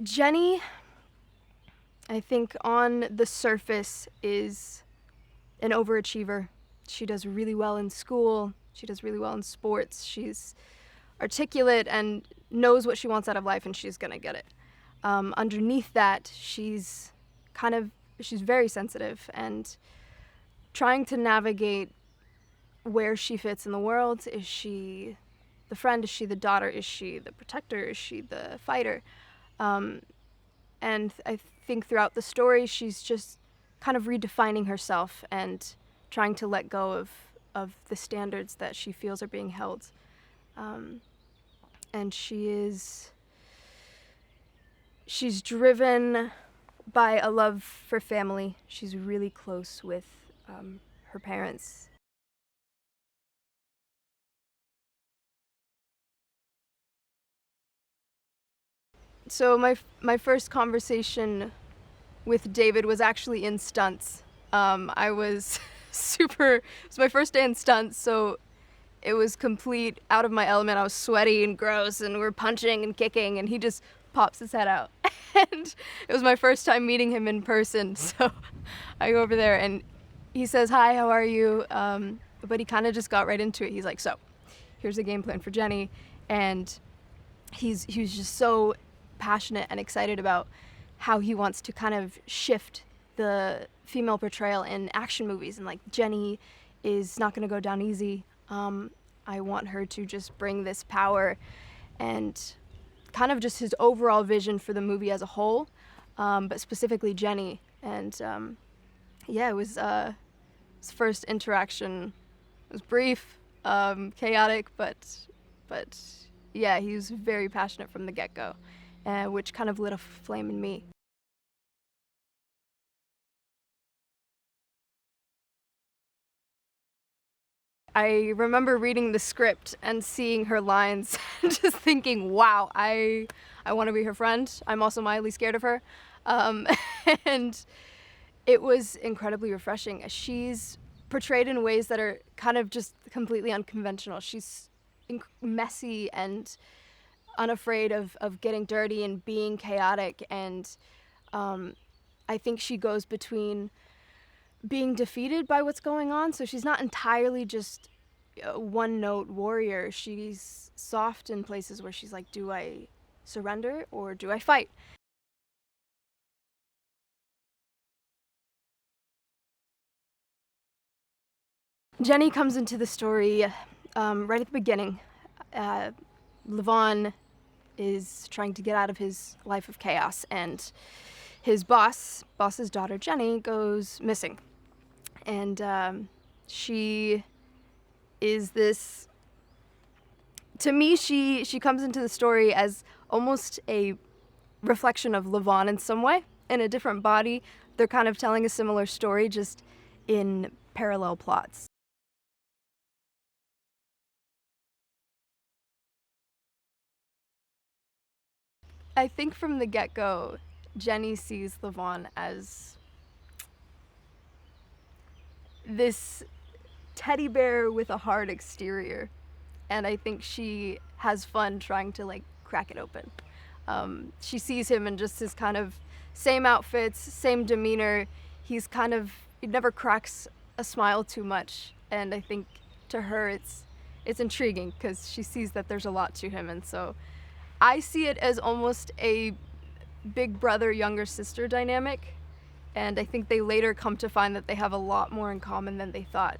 Jenny, I think on the surface, is an overachiever. She does really well in school. She does really well in sports. She's articulate and knows what she wants out of life, and she's gonna get it. Underneath that, she's very sensitive and trying to navigate where she fits in the world. Is she the friend? Is she the daughter? Is she the protector? Is she the fighter? And I think throughout the story, she's just kind of redefining herself and trying to let go of the standards that she feels are being held. And she's driven by a love for family. She's really close with her parents. So my first conversation with David was actually in stunts. I was it was my first day in stunts, so it was complete out of my element. I was sweaty and gross, and we're punching and kicking, and he just pops his head out. And it was my first time meeting him in person, so I go over there, and he says, "Hi, how are you?" But he kind of just got right into it. He's like, "So, here's the game plan for Jenny," and he was just so passionate and excited about how he wants to kind of shift the female portrayal in action movies, and like, Jenny is not going to go down easy. I want her to just bring this power, and kind of just his overall vision for the movie as a whole, but specifically Jenny. And it was his first interaction. It was brief, chaotic, but yeah, he was very passionate from the get-go, which kind of lit a flame in me. I remember reading the script and seeing her lines and just thinking, wow, I want to be her friend. I'm also mildly scared of her. And it was incredibly refreshing. She's portrayed in ways that are kind of just completely unconventional. She's messy and unafraid of getting dirty and being chaotic. And I think she goes between being defeated by what's going on, so she's not entirely just a one-note warrior. She's soft in places where she's like, do I surrender or do I fight? Jenny comes into the story right at the beginning. Levon is trying to get out of his life of chaos, and his boss's daughter Jenny goes missing. And she is this, to me, she comes into the story as almost a reflection of Levon in some way, in a different body. They're kind of telling a similar story, just in parallel plots. I think from the get-go, Jenny sees Levon as this teddy bear with a hard exterior, and I think she has fun trying to like crack it open. She sees him in just his kind of same outfits, same demeanor. He never cracks a smile too much, and I think to her it's intriguing because she sees that there's a lot to him. And so I see it as almost a big brother, younger sister dynamic, and I think they later come to find that they have a lot more in common than they thought.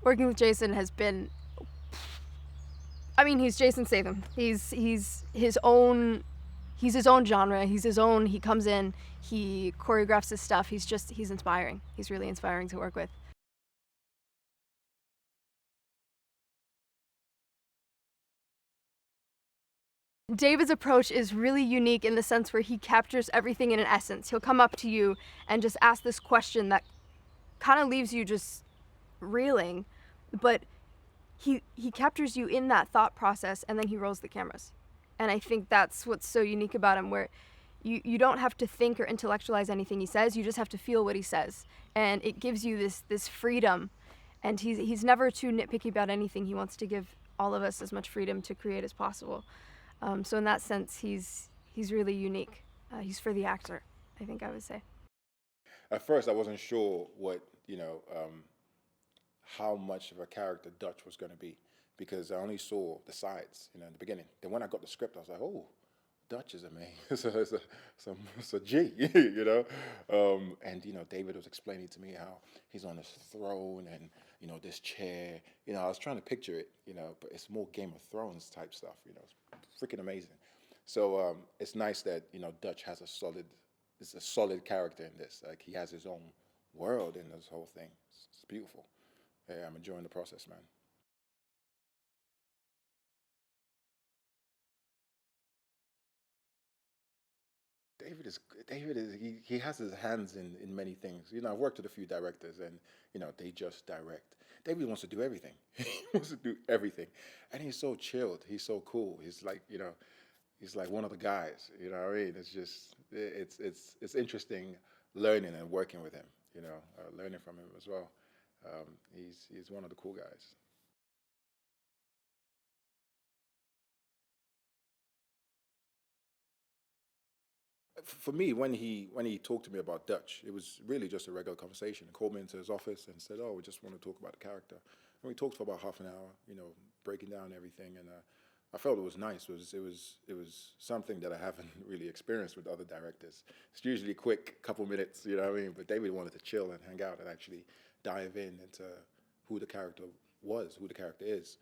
Working with Jason has been, I mean, he's Jason Statham. He's his own genre. He comes in, he choreographs his stuff. He's inspiring. He's really inspiring to work with. David's approach is really unique in the sense where he captures everything in an essence. He'll come up to you and just ask this question that kind of leaves you just reeling, but he captures you in that thought process, and then he rolls the cameras. And I think that's what's so unique about him, where you don't have to think or intellectualize anything he says, you just have to feel what he says. And it gives you this freedom and he's never too nitpicky about anything. He wants to give all of us as much freedom to create as possible. So in that sense, he's really unique. He's for the actor, I think I would say. At first, I wasn't sure what, how much of a character Dutch was going to be, because I only saw the sides, in the beginning. Then when I got the script, I was like, oh, Dutch is amazing. It's a G, and David was explaining to me how he's on this throne and this chair. I was trying to picture it, but it's more Game of Thrones type stuff. It's freaking amazing. So it's nice that Dutch has is a solid character in this. Like, he has his own world in this whole thing. It's beautiful. Yeah, I'm enjoying the process, man. He has his hands in many things. I've worked with a few directors, and they just direct. David wants to do everything. He wants to do everything, and he's so chilled. He's so cool. He's like he's like one of the guys. What I mean? It's just it's interesting learning and working with him. Learning from him as well. He's one of the cool guys. For me, when he talked to me about Dutch, it was really just a regular conversation. He called me into his office and said, "Oh, we just want to talk about the character." And we talked for about half an hour, breaking down everything, and I felt it was nice. It was something that I haven't really experienced with other directors. It's usually quick, couple minutes, you know what I mean? But David wanted to chill and hang out and actually dive into who the character was, who the character is.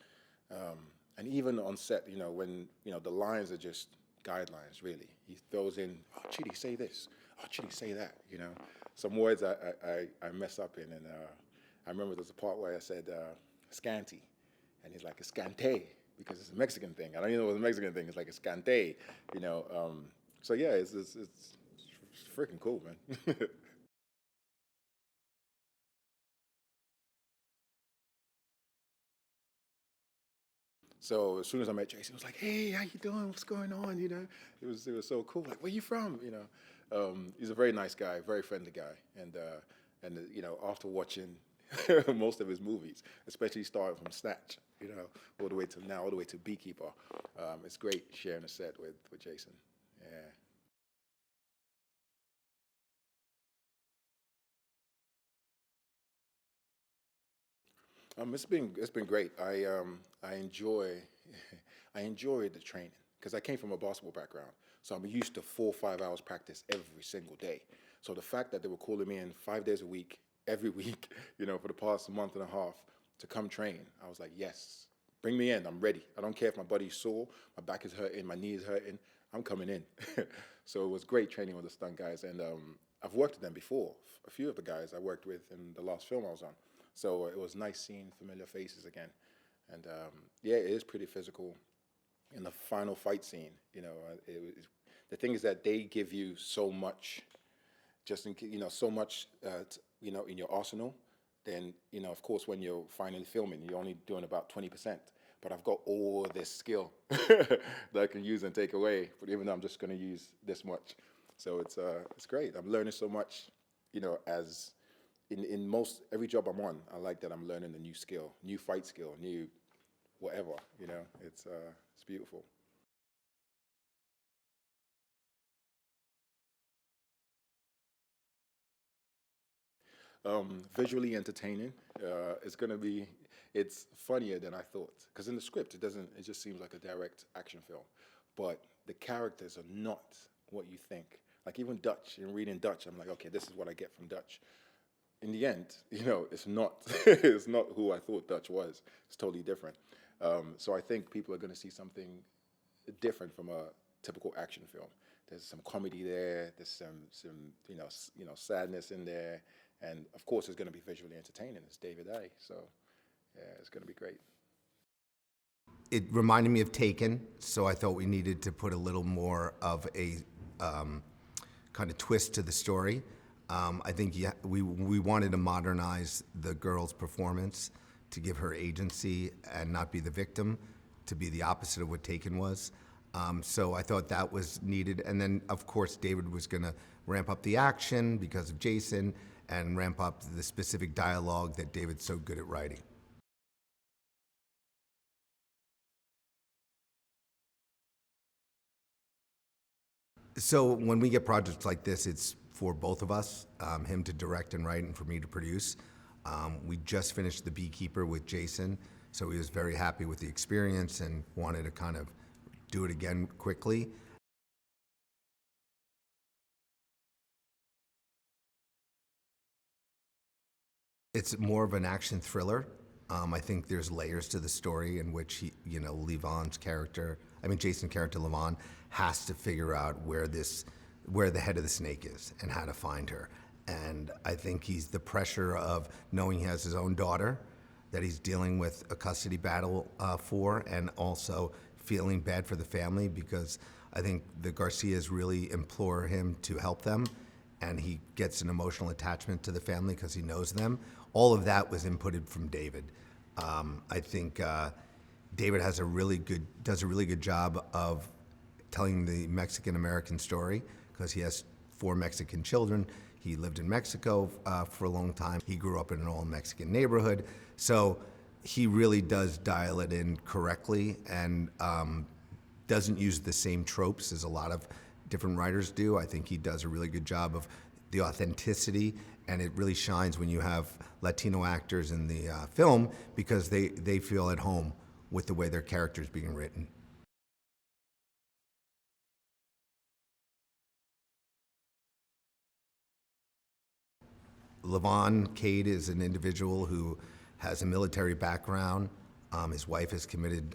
And even on set, when the lines are just guidelines, really. He throws in, "Oh, Chidi, say this. Oh, Chidi, say that." Some words I mess up in, and I remember there's a part where I said scanty, and he's like, "Escante," because it's a Mexican thing. I don't even know what a Mexican thing is, like escante, So yeah, it's freaking cool, man. So as soon as I met Jason, he was like, "Hey, how you doing? What's going on?" It was so cool. Like, "Where you from?" He's a very nice guy, very friendly guy, and after watching most of his movies, especially starting from Snatch, all the way to now, all the way to Beekeeper, it's great sharing a set with Jason. Yeah. It's been great. I enjoy I enjoy the training because I came from a basketball background, so I'm used to 4 or 5 hours practice every single day. So the fact that they were calling me in 5 days a week, every week, for the past month and a half to come train, I was like, yes, bring me in. I'm ready. I don't care if my body's sore, my back is hurting, my knee is hurting. I'm coming in. So it was great training with the stunt guys, and I've worked with them before. A few of the guys I worked with in the last film I was on. So it was nice seeing familiar faces again. And yeah, it is pretty physical. In the final fight scene, the thing is that they give you so much, so much, in your arsenal. Then, of course, when you're finally filming, you're only doing about 20%. But I've got all this skill that I can use and take away. But even though I'm just going to use this much, so it's great. I'm learning so much, as in most every job I'm on. I like that I'm learning a new skill, new fight skill, new whatever. It's beautiful. Visually entertaining. It's gonna be. It's funnier than I thought because in the script it doesn't. It just seems like a direct action film, but the characters are not what you think. Like even Dutch, in reading Dutch, I'm like, okay, this is what I get from Dutch. In the end, it's not. It's not who I thought Dutch was. It's totally different. So I think people are going to see something different from a typical action film. There's some comedy there. There's some sadness in there, and of course, it's going to be visually entertaining. It's David Ayer, so yeah, it's going to be great. It reminded me of Taken, so I thought we needed to put a little more of a kind of twist to the story. I think we wanted to modernize the girl's performance to give her agency and not be the victim, to be the opposite of what Taken was. So I thought that was needed. And then, of course, David was going to ramp up the action because of Jason. and ramp up the specific dialogue that David's so good at writing. So when we get projects like this, it's for both of us, him to direct and write and for me to produce. We just finished The Beekeeper with Jason, so he was very happy with the experience and wanted to kind of do it again quickly. It's more of an action thriller. I think there's layers to the story in which Levon's character, Jason's character Levon, has to figure out where the head of the snake is and how to find her. And I think he's the pressure of knowing he has his own daughter that he's dealing with a custody battle for, and also feeling bad for the family because I think the Garcias really implore him to help them, and he gets an emotional attachment to the family because he knows them. All of that was inputted from David. I think David does a really good job of telling the Mexican-American story because he has 4 Mexican children. He lived in Mexico for a long time. He grew up in an all-Mexican neighborhood. So he really does dial it in correctly and doesn't use the same tropes as a lot of different writers do. I think he does a really good job of the authenticity, and it really shines when you have Latino actors in the film because they feel at home with the way their character's being written. Levon, Cade, is an individual who has a military background. His wife has committed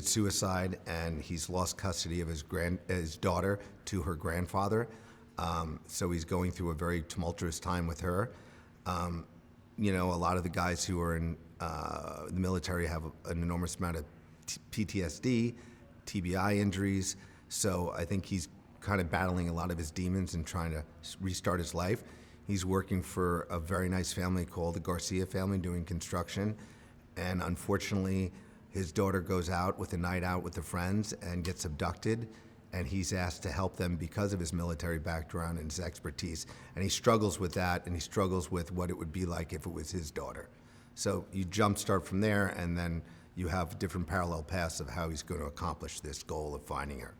suicide, and he's lost custody of his daughter to her grandfather. So he's going through a very tumultuous time with her. A lot of the guys who are in the military have an enormous amount of PTSD, TBI injuries. So I think he's kind of battling a lot of his demons and trying to restart his life. He's working for a very nice family called the Garcia family doing construction. And unfortunately, his daughter goes out with a night out with the friends and gets abducted. And he's asked to help them because of his military background and his expertise. And he struggles with that, and he struggles with what it would be like if it was his daughter. So you jumpstart from there, and then you have different parallel paths of how he's going to accomplish this goal of finding her.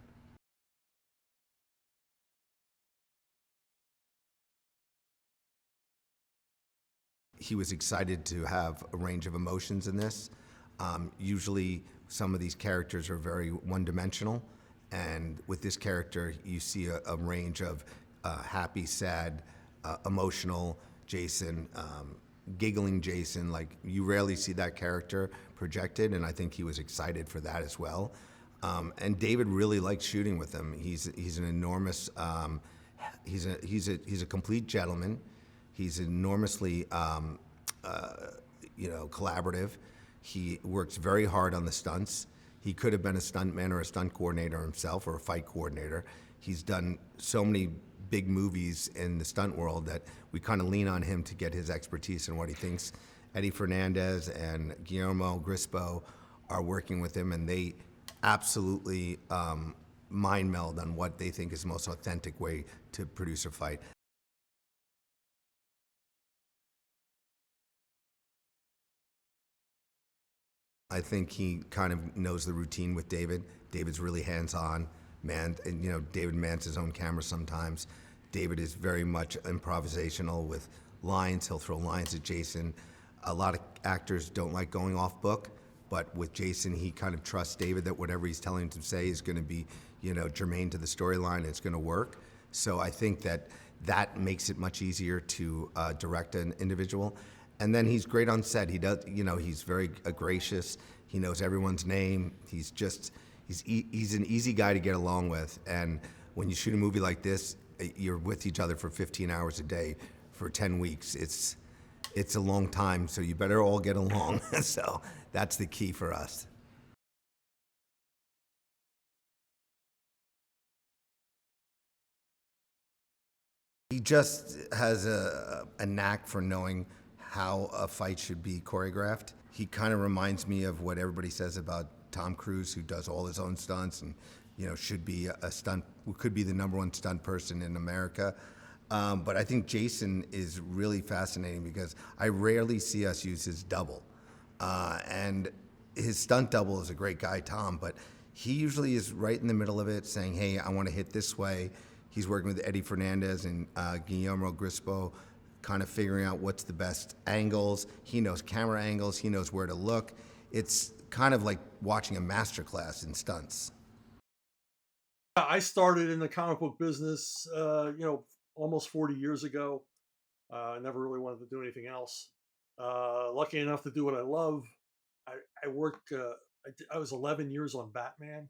He was excited to have a range of emotions in this. Usually some of these characters are very one-dimensional, and with this character you see a range of happy, sad, emotional Jason, giggling Jason. Like, you rarely see that character projected, and I think he was excited for that as well. And David really liked shooting with him. He's an enormous, he's a complete gentleman. He's enormously, collaborative. He works very hard on the stunts. He could have been a stuntman or a stunt coordinator himself or a fight coordinator. He's done so many big movies in the stunt world that we kind of lean on him to get his expertise and what he thinks. Eddie Fernandez and Guillermo Grispo are working with him, and they absolutely mind meld on what they think is the most authentic way to produce a fight. I think he kind of knows the routine with David. David's really hands-on, man, and David mans his own camera sometimes. David is very much improvisational with lines. He'll throw lines at Jason. A lot of actors don't like going off book, but with Jason, he kind of trusts David that whatever he's telling him to say is going to be, germane to the storyline, and it's going to work. So I think that makes it much easier to direct an individual. And then he's great on set. He does, he's very gracious. He knows everyone's name. He's an easy guy to get along with. And when you shoot a movie like this, you're with each other for 15 hours a day for 10 weeks. It's a long time, so you better all get along. So that's the key for us. He just has a knack for knowing how a fight should be choreographed. He kind of reminds me of what everybody says about Tom Cruise, who does all his own stunts and, should be could be the #1 stunt person in America. But I think Jason is really fascinating because I rarely see us use his double. And his stunt double is a great guy, Tom, but he usually is right in the middle of it saying, hey, I want to hit this way. He's working with Eddie Fernandez and Guillermo Grispo, kind of figuring out what's the best angles. He knows camera angles. He knows where to look. It's kind of like watching a masterclass in stunts. I started in the comic book business, almost 40 years ago. I never really wanted to do anything else. Lucky enough to do what I love. I worked. I was 11 years on Batman.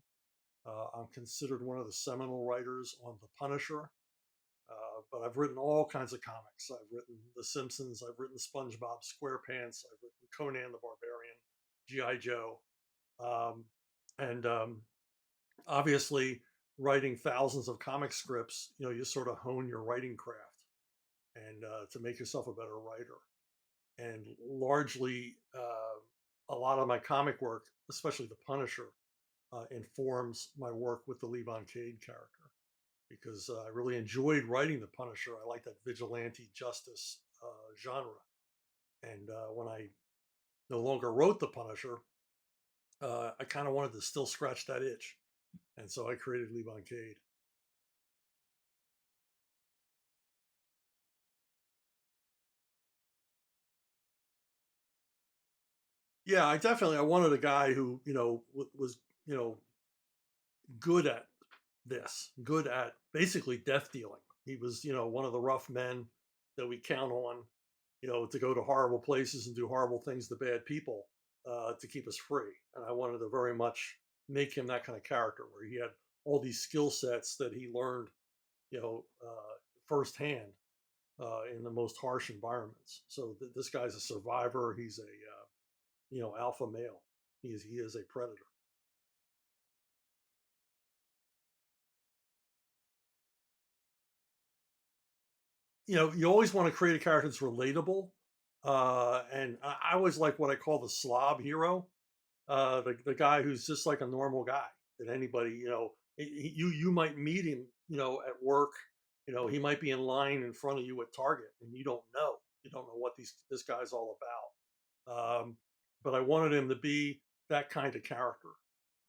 I'm considered one of the seminal writers on The Punisher. But I've written all kinds of comics. I've written The Simpsons. I've written SpongeBob SquarePants. I've written Conan the Barbarian, GI Joe, and obviously writing thousands of comic scripts. You sort of hone your writing craft and to make yourself a better writer. And largely, a lot of my comic work, especially The Punisher, informs my work with the Levon Cade character because I really enjoyed writing The Punisher. I like that vigilante justice genre. And when I no longer wrote The Punisher, I kind of wanted to still scratch that itch. And so I created Levon Cade. Yeah, I wanted a guy who was good at this, good at basically death dealing. He was one of the rough men that we count on, to go to horrible places and do horrible things to bad people to keep us free. And I wanted to very much make him that kind of character where he had all these skill sets that he learned, firsthand in the most harsh environments. So this guy's a survivor. He's a alpha male. He is a predator. You always want to create a character that's relatable. And I always like what I call the slob hero, the guy who's just like a normal guy that anybody, you might meet him, at work. He might be in line in front of you at Target, and you don't know. You don't know what this guy's all about. But I wanted him to be that kind of character,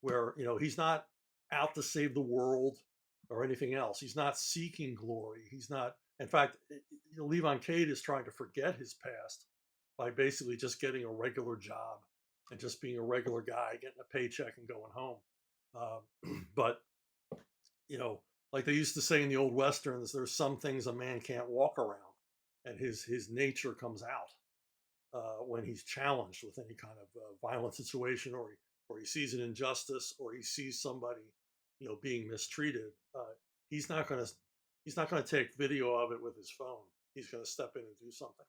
where he's not out to save the world or anything else. He's not seeking glory. He's not. In fact, Levon Cade is trying to forget his past by basically just getting a regular job and just being a regular guy, getting a paycheck and going home. But like they used to say in the old westerns, there's some things a man can't walk around, and his nature comes out when he's challenged with any kind of violent situation, or he sees an injustice, or he sees somebody being mistreated. He's not going to take video of it with his phone. He's going to step in and do something.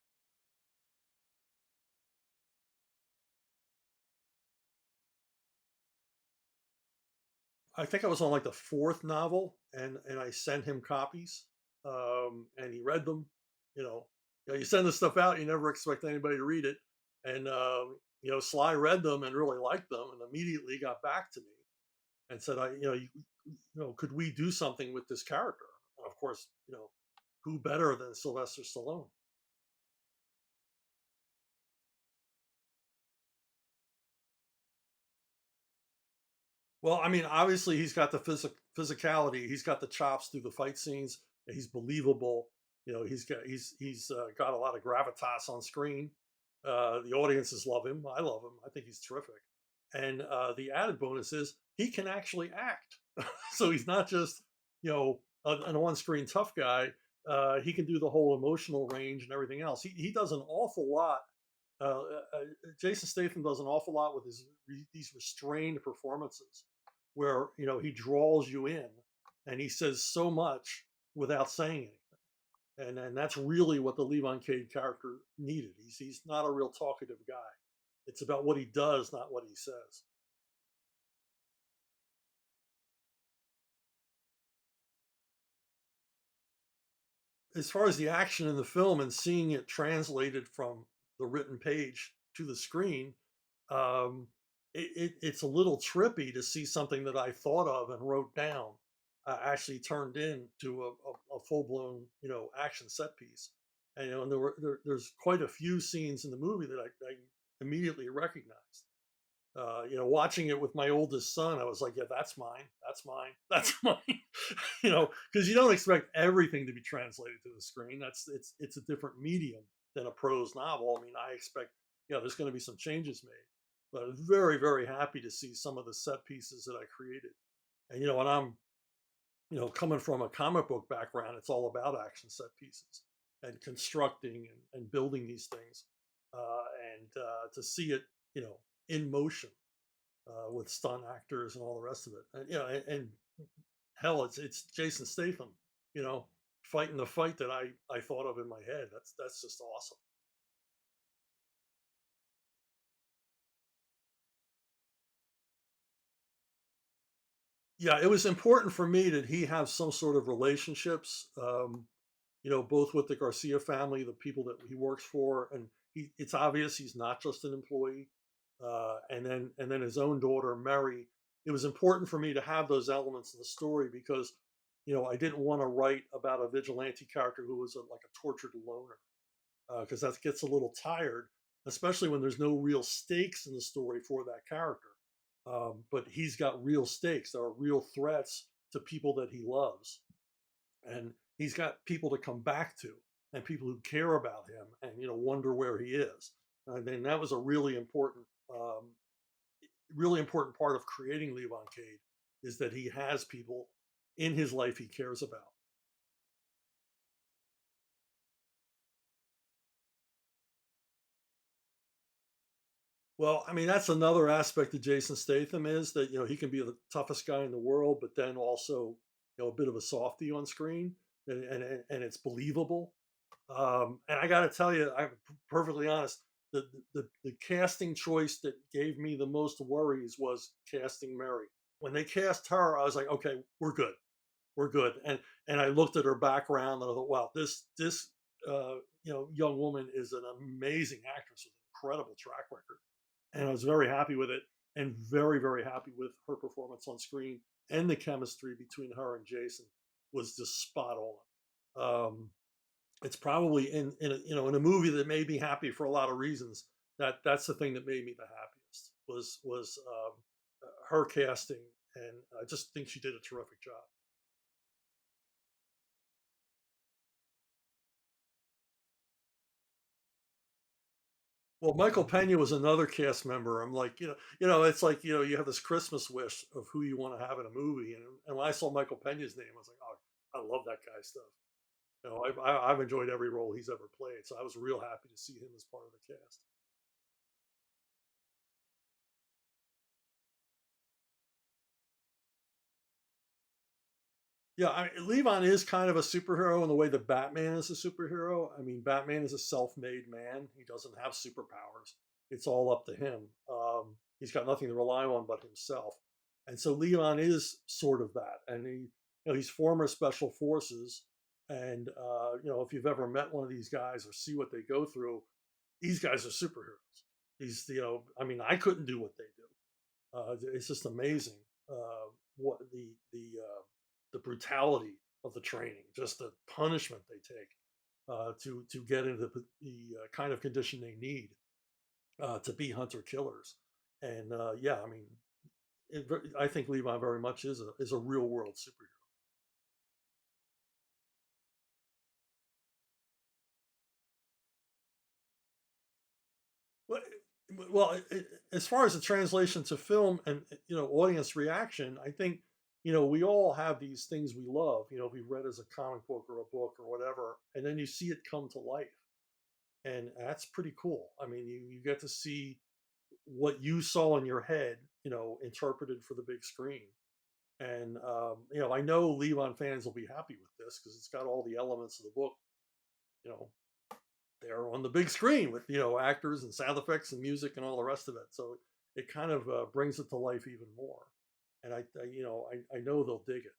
I think I was on like the fourth novel, and I sent him copies, and he read them. You send this stuff out, you never expect anybody to read it, and Sly read them and really liked them, and immediately got back to me and said, could we do something with this character? And of course, who better than Sylvester Stallone? Well, I mean, obviously he's got the physicality. He's got the chops through the fight scenes. He's believable. He's got a lot of gravitas on screen. The audiences love him. I love him. I think he's terrific. And the added bonus is he can actually act. So he's not just an on-screen tough guy. He can do the whole emotional range and everything else. He does an awful lot. Jason Statham does an awful lot with these restrained performances, where he draws you in, and he says so much without saying anything, and that's really what the Levon Cade character needed. He's not a real talkative guy. It's about what he does, not what he says. As far as the action in the film and seeing it translated from the written page to the screen, it's a little trippy to see something that I thought of and wrote down. actually turned into a full blown, action set piece. And, and there's quite a few scenes in the movie that I immediately recognized. Watching it with my oldest son, I was like, yeah, that's mine, that's mine, that's mine. Because you don't expect everything to be translated to the screen. It's a different medium than a prose novel. I mean, I expect, there's going to be some changes made, but I was very, very happy to see some of the set pieces that I created. And when I'm, coming from a comic book background, it's all about action set pieces and constructing and building these things, and to see it, in motion, with stunt actors and all the rest of it. And and hell, it's Jason Statham, you know, fighting the fight that I thought of in my head. That's just awesome. Yeah, it was important for me that he have some sort of relationships, both with the Garcia family, the people that he works for, and it's obvious he's not just an employee. And then his own daughter, Mary. It was important for me to have those elements in the story because, I didn't want to write about a vigilante character who was like a tortured loner, because that gets a little tired, especially when there's no real stakes in the story for that character. But he's got real stakes. There are real threats to people that he loves, and he's got people to come back to, and people who care about him, and wonder where he is. I mean, that was a um, really important part of creating Levon Cade, is that he has people in his life he cares about. Well, I mean, that's another aspect of Jason Statham, is that he can be the toughest guy in the world, but then also a bit of a softie on screen, and it's believable. And I got to tell you, I'm perfectly honest. The casting choice that gave me the most worries was casting Mary. When they cast her, I was like, okay, we're good. And I looked at her background and I thought, wow, this young woman is an amazing actress with an incredible track record, and I was very happy with it, and very, very happy with her performance on screen, and the chemistry between her and Jason was just spot on. Um, it's probably in a movie that made me happy for a lot of reasons. That's the thing that made me the happiest was her casting, and I just think she did a terrific job. Well, Michael Peña was another cast member. I'm like, it's like, you have this Christmas wish of who you want to have in a movie, and when I saw Michael Peña's name, I was like, oh, I love that guy's stuff. I've enjoyed every role he's ever played, so I was real happy to see him as part of the cast. Yeah, Levon is kind of a superhero in the way that Batman is a superhero. I mean, Batman is a self-made man. He doesn't have superpowers. It's all up to him. He's got nothing to rely on but himself. And so Levon is sort of that. And he's former special forces. And if you've ever met one of these guys or see what they go through, these guys are superheroes. I mean, I couldn't do what they do. It's just amazing, what the brutality of the training, just the punishment they take, to get into the kind of condition they need, to be hunter killers. And yeah, I mean, I think Levi very much is a real world superhero. Well, as far as the translation to film and audience reaction, I think we all have these things we love. We read as a comic book or a book or whatever, and then you see it come to life, and that's pretty cool. I mean, you get to see what you saw in your head, interpreted for the big screen. And I know Levon fans will be happy with this because it's got all the elements of the book, you know, there on the big screen with actors and sound effects and music and all the rest of it. So it kind of brings it to life even more. And I know they'll dig it.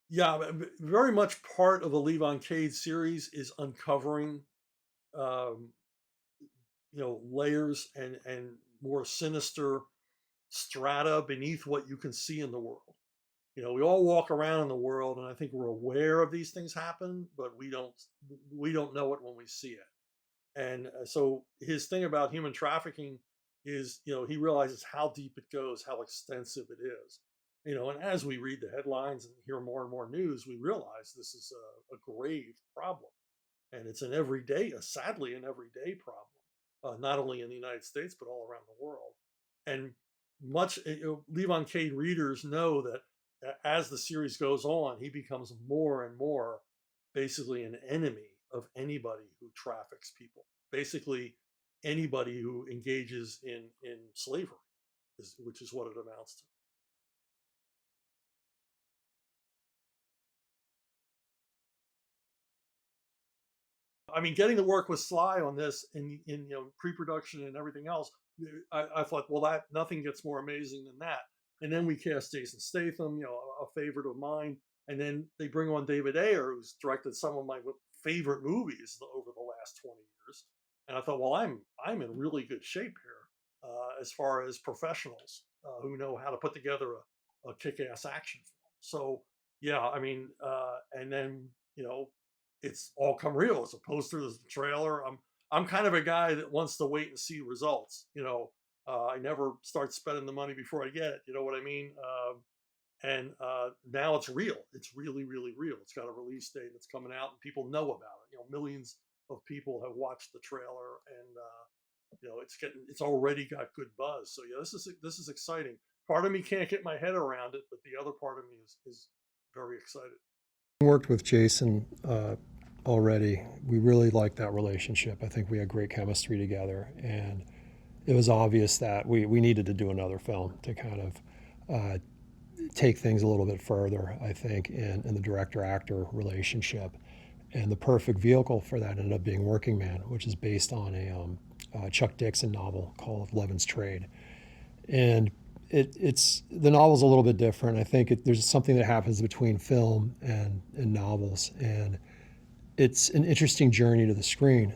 Yeah, very much part of the Levon Cade series is uncovering, um, layers and more sinister strata beneath what you can see in the world. We all walk around in the world, and I think we're aware of these things happen, but we don't know it when we see it. And so his thing about human trafficking is, he realizes how deep it goes, how extensive it is. And as we read the headlines and hear more and more news, we realize this is a grave problem, and it's sadly an everyday problem, not only in the United States but all around the world. And Levon Cade readers know that as the series goes on, he becomes more and more basically an enemy of anybody who traffics people. Basically, anybody who engages in slavery, which is what it amounts to. I mean, getting to work with Sly on this in pre-production and everything else, I thought, well, that nothing gets more amazing than that. And then we cast Jason Statham, a favorite of mine, and then they bring on David Ayer, who's directed some of my favorite movies over the last 20 years. And I thought, well, I'm in really good shape here as far as professionals who know how to put together a kick-ass action film. So yeah, I mean, and then it's all come real as opposed to the trailer. I'm kind of a guy that wants to wait and see results. I never start spending the money before I get it. You know what I mean? And now it's real. It's really, really real. It's got a release date. It's coming out, and people know about it. Millions of people have watched the trailer, and it's already got good buzz. So yeah, this is exciting. Part of me can't get my head around it, but the other part of me is very excited. Worked with Jason already. We really liked that relationship. I think we had great chemistry together, and it was obvious that we needed to do another film to kind of take things a little bit further, I think, in the director-actor relationship. And the perfect vehicle for that ended up being Working Man, which is based on a Chuck Dixon novel called Levon's Trade. And it's the novel's a little bit different. I think there's something that happens between film and novels, and it's an interesting journey to the screen.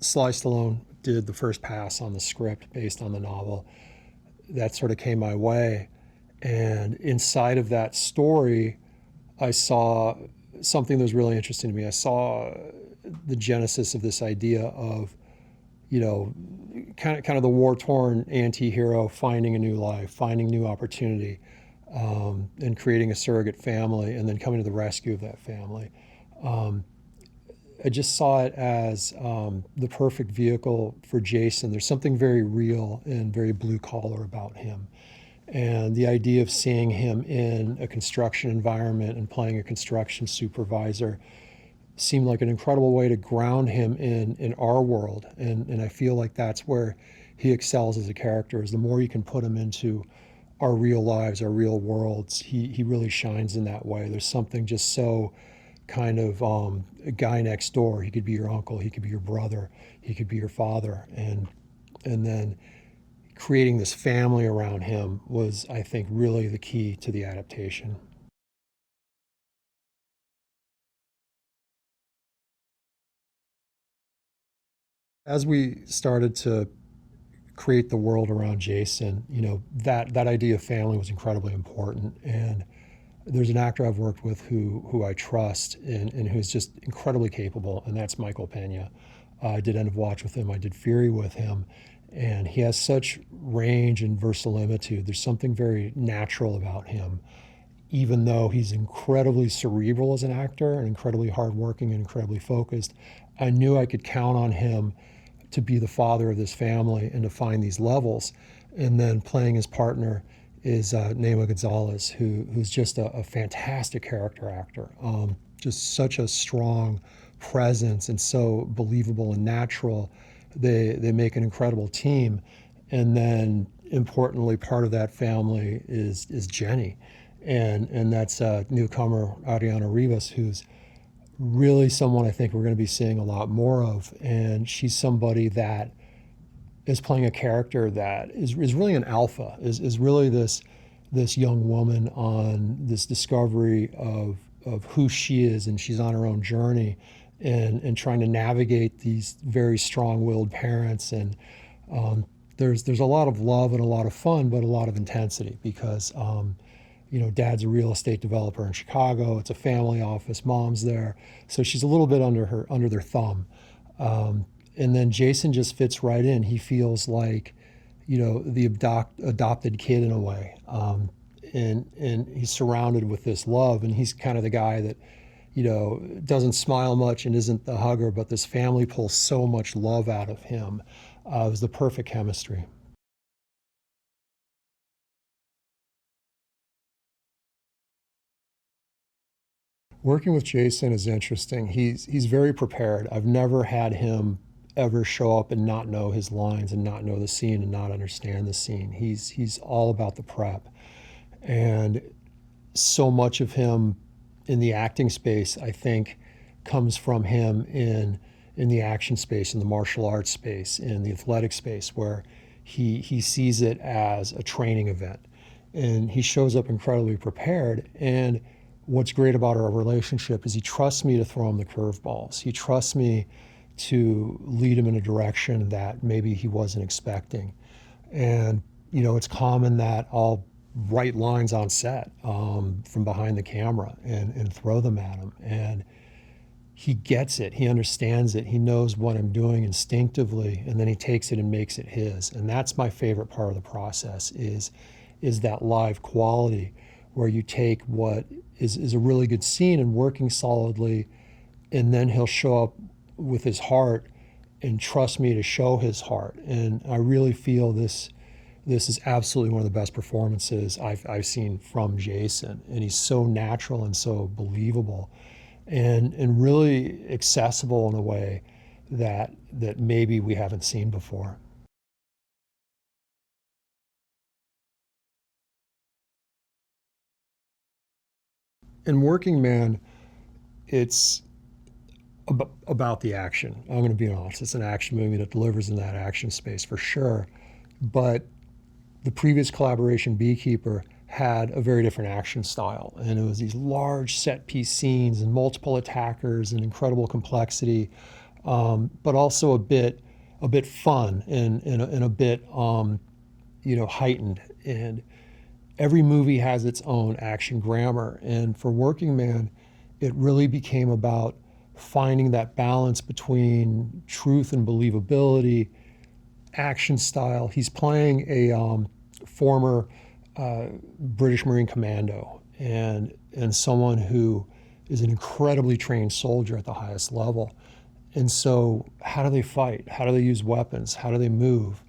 Sly Stallone did the first pass on the script based on the novel. That sort of came my way, and inside of that story, I saw something that was really interesting to me. I saw the genesis of this idea of, kind of the war-torn anti-hero finding a new life, finding new opportunity, and creating a surrogate family, and then coming to the rescue of that family. I just saw it as the perfect vehicle for Jason. There's something very real and very blue-collar about him. And the idea of seeing him in a construction environment and playing a construction supervisor seemed like an incredible way to ground him in our world. And I feel like that's where he excels as a character, is the more you can put him into our real lives, our real worlds, he really shines in that way. There's something just so kind of a guy next door. He could be your uncle, he could be your brother, he could be your father. And then creating this family around him was, I think, really the key to the adaptation. As we started to create the world around Jason, that idea of family was incredibly important. And there's an actor I've worked with who I trust and who's just incredibly capable, and that's Michael Peña. I did End of Watch with him. I did Fury with him. And he has such range and verisimilitude. There's something very natural about him, even though he's incredibly cerebral as an actor and incredibly hardworking and incredibly focused. I knew I could count on him to be the father of this family and to find these levels. And then playing his partner is Noemi Gonzalez, who's just a fantastic character actor. Just such a strong presence and so believable and natural. They make an incredible team. And then importantly, part of that family is Jenny. And that's newcomer Arianna Rivas, who's really someone I think we're going to be seeing a lot more of. And she's somebody that is playing a character that is really an alpha, is really this young woman on this discovery of who she is, and she's on her own journey. and trying to navigate these very strong-willed parents. And there's a lot of love and a lot of fun, but a lot of intensity because Dad's a real estate developer in Chicago. It's a family office. Mom's there, so she's a little bit under their thumb. And then Jason just fits right in. He feels like, the adopted kid in a way, and he's surrounded with this love. And he's kind of the guy that, doesn't smile much and isn't the hugger, but this family pulls so much love out of him. It was the perfect chemistry. Working with Jason is interesting. He's very prepared. I've never had him ever show up and not know his lines and not know the scene and not understand the scene. He's all about the prep. And so much of him in the acting space, I think, comes from him in the action space, in the martial arts space, in the athletic space, where he sees it as a training event. And he shows up incredibly prepared. And what's great about our relationship is he trusts me to throw him the curveballs. He trusts me to lead him in a direction that maybe he wasn't expecting. And, it's common that I'll write lines on set from behind the camera and throw them at him. And he gets it. He understands it. He knows what I'm doing instinctively, and then he takes it and makes it his. And that's my favorite part of the process is that live quality where you take what is a really good scene and working solidly, and then he'll show up with his heart and trust me to show his heart. And I really feel this is absolutely one of the best performances I've seen from Jason. And he's so natural and so believable and really accessible in a way that maybe we haven't seen before. In Working Man, it's about the action. I'm going to be honest. It's an action movie that delivers in that action space for sure. But the previous collaboration, Beekeeper, had a very different action style. And it was these large set piece scenes and multiple attackers and incredible complexity, but also a bit fun and a bit heightened. And every movie has its own action grammar. And for Working Man, it really became about finding that balance between truth and believability, action style. He's playing a former British Marine commando and someone who is an incredibly trained soldier at the highest level. And so how do they fight? How do they use weapons? How do they move?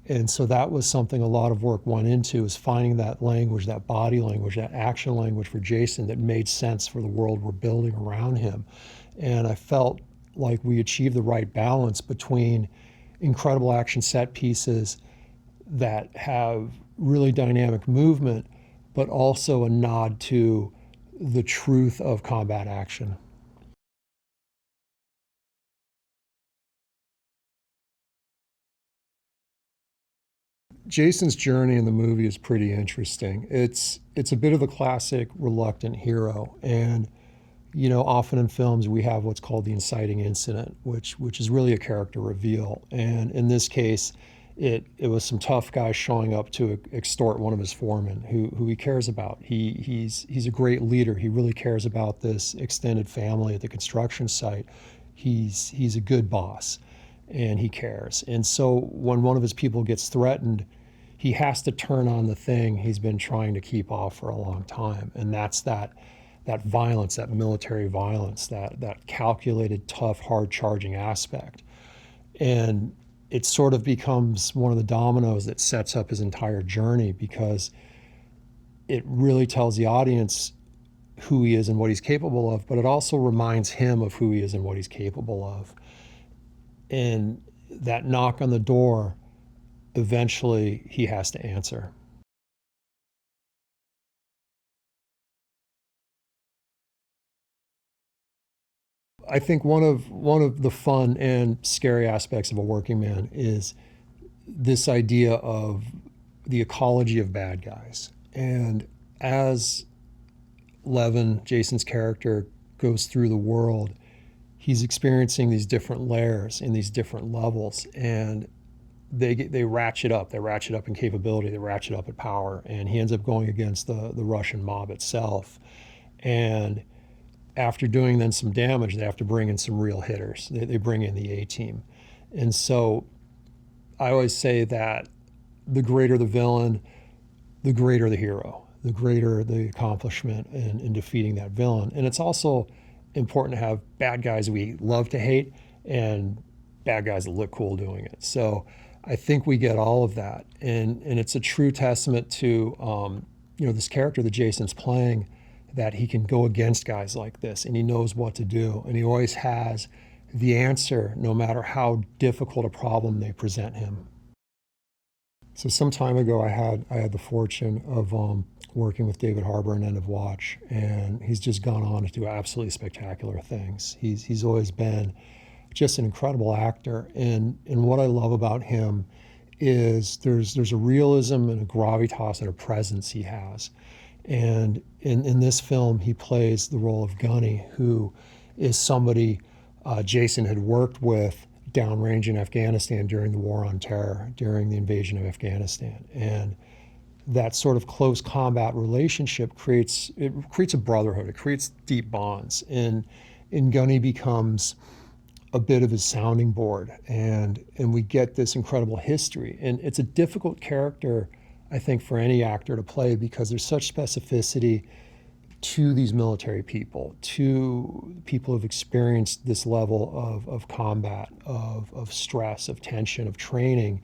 And so that was something a lot of work went into, is finding that language, that body language, that action language for Jason that made sense for the world we're building around him. And I felt like we achieved the right balance between incredible action set pieces that have really dynamic movement, but also a nod to the truth of combat action. Jason's journey in the movie is pretty interesting. It's a bit of a classic reluctant hero, and often in films we have what's called the inciting incident, which is really a character reveal. And in this case, it was some tough guy showing up to extort one of his foremen who he cares about. He's a great leader. He really cares about this extended family at the construction site. He's a good boss, and he cares. And so when one of his people gets threatened, he has to turn on the thing he's been trying to keep off for a long time. And that's that violence, that military violence, that calculated, tough, hard-charging aspect. And it sort of becomes one of the dominoes that sets up his entire journey, because it really tells the audience who he is and what he's capable of, but it also reminds him of who he is and what he's capable of. And that knock on the door, eventually he has to answer. I think one of the fun and scary aspects of a Working Man is this idea of the ecology of bad guys. And as Levon, Jason's character, goes through the world, he's experiencing these different layers in these different levels, and they ratchet up. They ratchet up in capability. They ratchet up in power, and he ends up going against the Russian mob itself. And after doing then some damage, they have to bring in some real hitters. They bring in the A-team. And so I always say that the greater the villain, the greater the hero, the greater the accomplishment in defeating that villain. And it's also important to have bad guys we love to hate and bad guys that look cool doing it. So I think we get all of that. And it's a true testament to this character that Jason's playing, that he can go against guys like this and he knows what to do. And he always has the answer no matter how difficult a problem they present him. So some time ago, I had the fortune of working with David Harbour in End of Watch, and he's just gone on to do absolutely spectacular things. He's always been just an incredible actor, and what I love about him is there's a realism and a gravitas and a presence he has. And in this film, he plays the role of Gunny, who is somebody Jason had worked with downrange in Afghanistan during the War on Terror, during the invasion of Afghanistan. And that sort of close combat relationship creates a brotherhood. It creates deep bonds. And Gunny becomes a bit of his sounding board. And we get this incredible history. And it's a difficult character, I think, for any actor to play, because there's such specificity to these military people, to people who've experienced this level of combat, of stress, of tension, of training.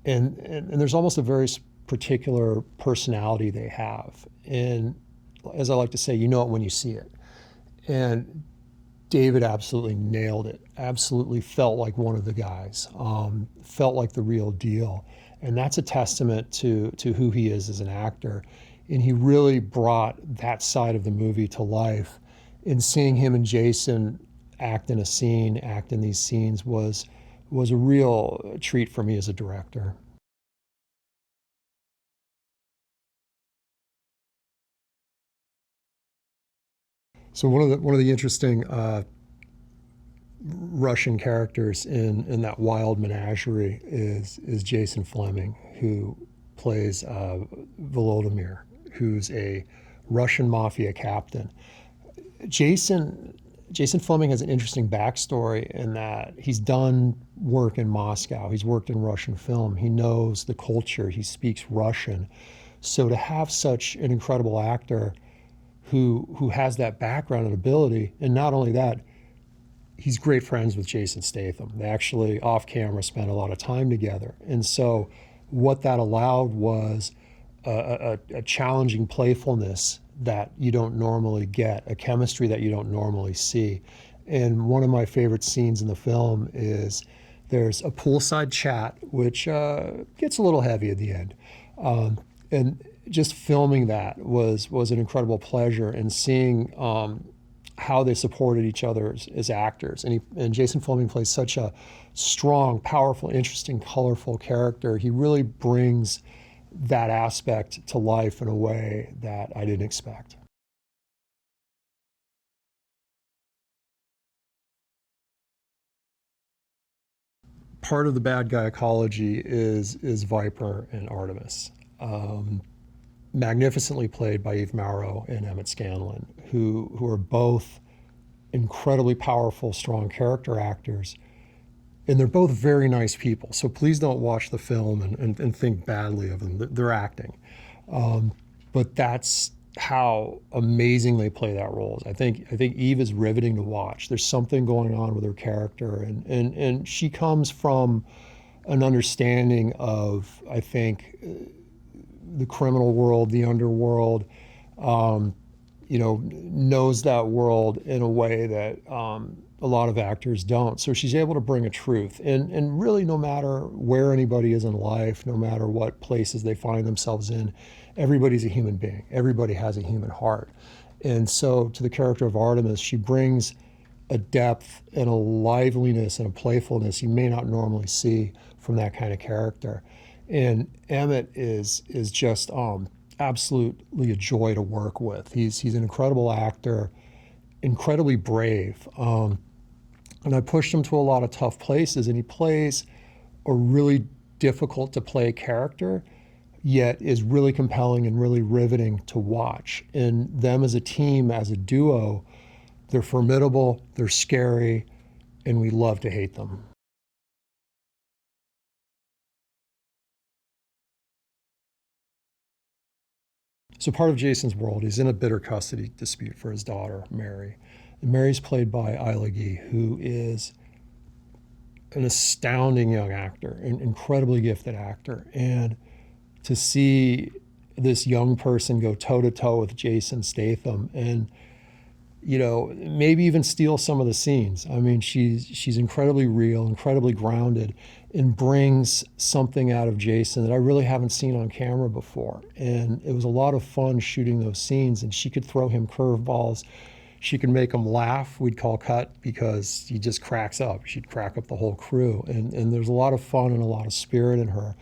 And there's almost a very particular personality they have. And as I like to say, you know it when you see it. And David absolutely nailed it, absolutely felt like one of the guys, felt like the real deal. And that's a testament to who he is as an actor. And he really brought that side of the movie to life. And seeing him and Jason act in these scenes was a real treat for me as a director. So one of the interesting Russian characters in that wild menagerie is Jason Flemyng, who plays Volodymyr, who's a Russian mafia captain. Jason Flemyng has an interesting backstory in that he's done work in Moscow. He's worked in Russian film. He knows the culture. He speaks Russian. So to have such an incredible actor who has that background and ability, and not only that, he's great friends with Jason Statham. They actually, off camera, spent a lot of time together. And so what that allowed was a challenging playfulness that you don't normally get, a chemistry that you don't normally see. And one of my favorite scenes in the film is there's a poolside chat, which gets a little heavy at the end. And just filming that was an incredible pleasure, and seeing how they supported each other as actors. And Jason Flemyng plays such a strong, powerful, interesting, colorful character. He really brings that aspect to life in a way that I didn't expect. Part of the bad guy ecology is Viper and Artemis. Magnificently played by Eve Mauro and Emmett Scanlon, who are both incredibly powerful, strong character actors. And they're both very nice people. So please don't watch the film and think badly of them. They're acting. But that's how amazing they play that role. I think Eve is riveting to watch. There's something going on with her character. And she comes from an understanding of, I think, the criminal world, the underworld, knows that world in a way that a lot of actors don't. So she's able to bring a truth. And really, no matter where anybody is in life, no matter what places they find themselves in, everybody's a human being. Everybody has a human heart. And so to the character of Artemis, she brings a depth and a liveliness and a playfulness you may not normally see from that kind of character. And Emmett is just absolutely a joy to work with. He's an incredible actor, incredibly brave. And I pushed him to a lot of tough places, and he plays a really difficult to play character, yet is really compelling and really riveting to watch. And them as a team, as a duo, they're formidable, they're scary, and we love to hate them. So part of Jason's world, he's in a bitter custody dispute for his daughter, Mary. And Mary's played by Isla, who is an astounding young actor, an incredibly gifted actor. And to see this young person go toe-to-toe with Jason Statham and, you know, maybe even steal some of the scenes. I mean, she's incredibly real, incredibly grounded, and brings something out of Jason that I really haven't seen on camera before. And it was a lot of fun shooting those scenes, and she could throw him curveballs. She could make him laugh. We'd call cut because he just cracks up. She'd crack up the whole crew. And there's a lot of fun and a lot of spirit in her.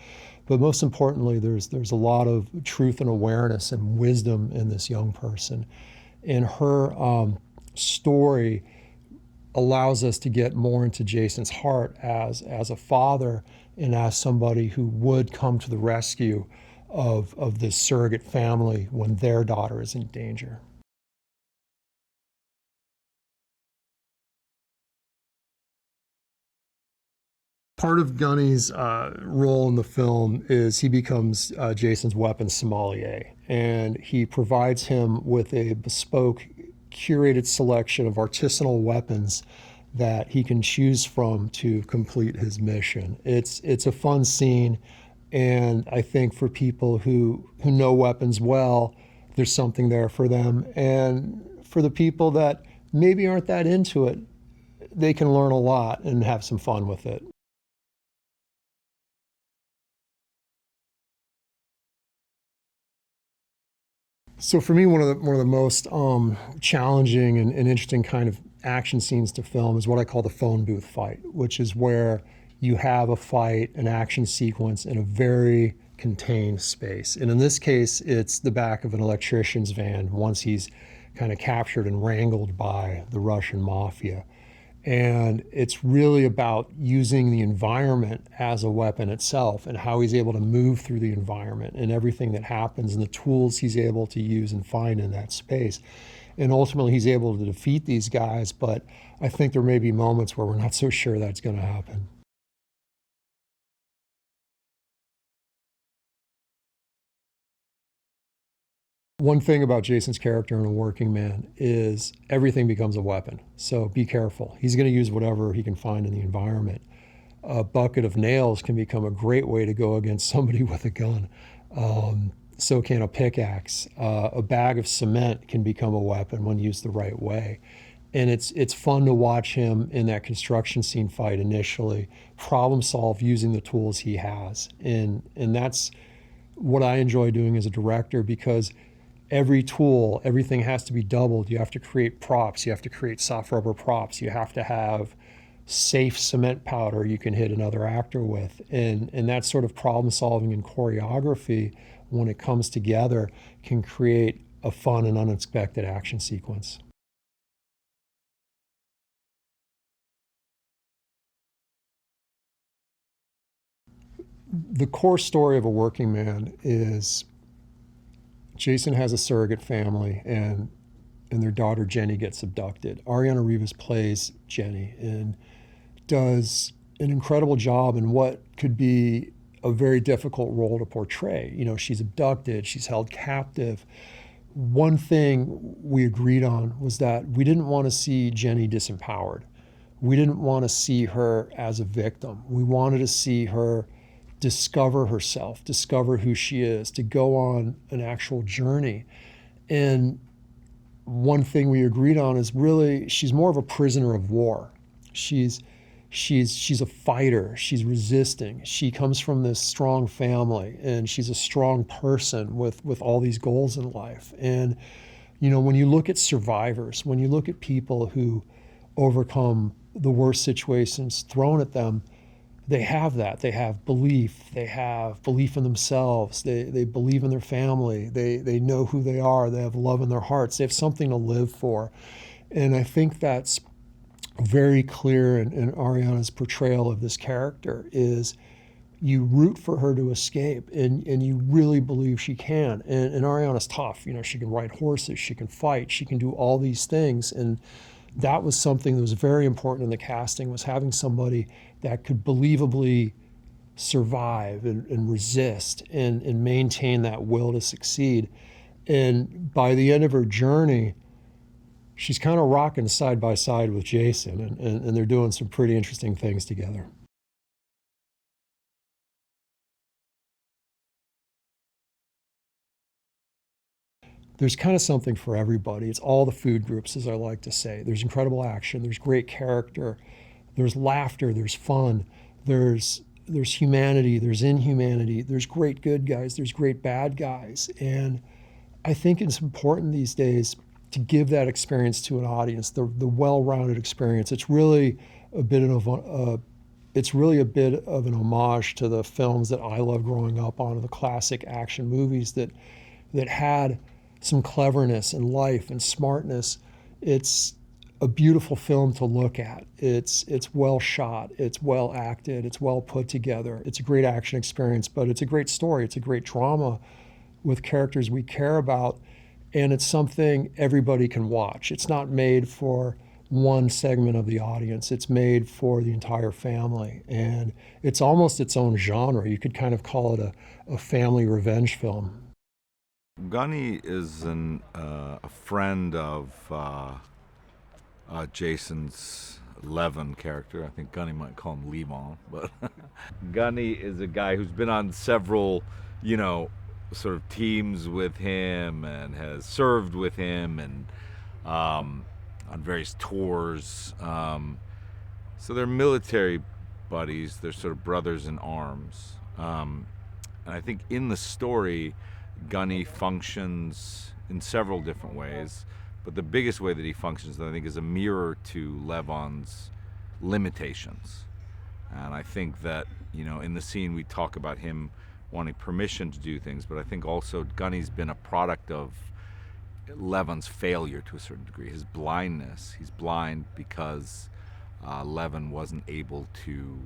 But most importantly, there's a lot of truth and awareness and wisdom in this young person. And her story allows us to get more into Jason's heart as a father and as somebody who would come to the rescue of this surrogate family when their daughter is in danger. Part of Gunny's role in the film is he becomes Jason's weapons sommelier, and he provides him with a bespoke, curated selection of artisanal weapons that he can choose from to complete his mission. It's a fun scene, and I think for people who know weapons well, there's something there for them. And for the people that maybe aren't that into it, they can learn a lot and have some fun with it. So for me, one of the most challenging and interesting kind of action scenes to film is what I call the phone booth fight, which is where you have a fight, an action sequence in a very contained space. And in this case, it's the back of an electrician's van once he's kind of captured and wrangled by the Russian mafia. And it's really about using the environment as a weapon itself and how he's able to move through the environment and everything that happens and the tools he's able to use and find in that space. And ultimately, he's able to defeat these guys, but I think there may be moments where we're not so sure that's going to happen. One thing about Jason's character in A Working Man is everything becomes a weapon. So be careful. He's going to use whatever he can find in the environment. A bucket of nails can become a great way to go against somebody with a gun. So can a pickaxe. A bag of cement can become a weapon when used the right way. And it's fun to watch him in that construction scene fight initially, problem solve using the tools he has. And that's what I enjoy doing as a director, because every tool, everything has to be doubled. You have to create props. You have to create soft rubber props. You have to have safe cement powder you can hit another actor with. And that sort of problem solving and choreography, when it comes together, can create a fun and unexpected action sequence. The core story of A Working Man is Jason has a surrogate family, and their daughter Jenny gets abducted. Arianna Rivas plays Jenny and does an incredible job in what could be a very difficult role to portray. You know, she's abducted, she's held captive. One thing we agreed on was that we didn't want to see Jenny disempowered. We didn't want to see her as a victim. We wanted to see her discover herself, discover who she is, to go on an actual journey. And one thing we agreed on is really she's more of a prisoner of war. She's a fighter. She's resisting. She comes from this strong family, and she's a strong person with all these goals in life. And you know, when you look at survivors, when you look at people who overcome the worst situations thrown at them, they have that. They have belief. They have belief in themselves. They believe in their family. They know who they are. They have love in their hearts. They have something to live for. And I think that's very clear in Arianna's portrayal of this character is you root for her to escape, and you really believe she can. And Arianna's tough. You know, she can ride horses, she can fight, she can do all these things. And that was something that was very important in the casting, was having somebody that could believably survive and resist and maintain that will to succeed. And by the end of her journey, she's kind of rocking side by side with Jason, and they're doing some pretty interesting things together. There's kind of something for everybody. It's all the food groups, as I like to say. There's incredible action, there's great character, there's laughter, there's fun, there's humanity, there's inhumanity, there's great good guys, there's great bad guys. And I think it's important these days to give that experience to an audience, the well-rounded experience. It's really a bit of an homage to the films that I loved growing up on, the classic action movies that had some cleverness and life and smartness. It's a beautiful film to look at. It's well shot, it's well acted, it's well put together. It's a great action experience, but it's a great story. It's a great drama with characters we care about, and it's something everybody can watch. It's not made for one segment of the audience. It's made for the entire family, and it's almost its own genre. You could kind of call it a family revenge film. Gunny is a friend of Jason's Levon character. I think Gunny might call him Levon, but Gunny is a guy who's been on several, sort of teams with him and has served with him and on various tours. So they're military buddies. They're sort of brothers in arms. And I think in the story, Gunny functions in several different ways, but the biggest way that he functions, I think, is a mirror to Levon's limitations. And I think that, in the scene we talk about him wanting permission to do things, but I think also Gunny's been a product of Levon's failure to a certain degree, his blindness. He's blind because Levon wasn't able to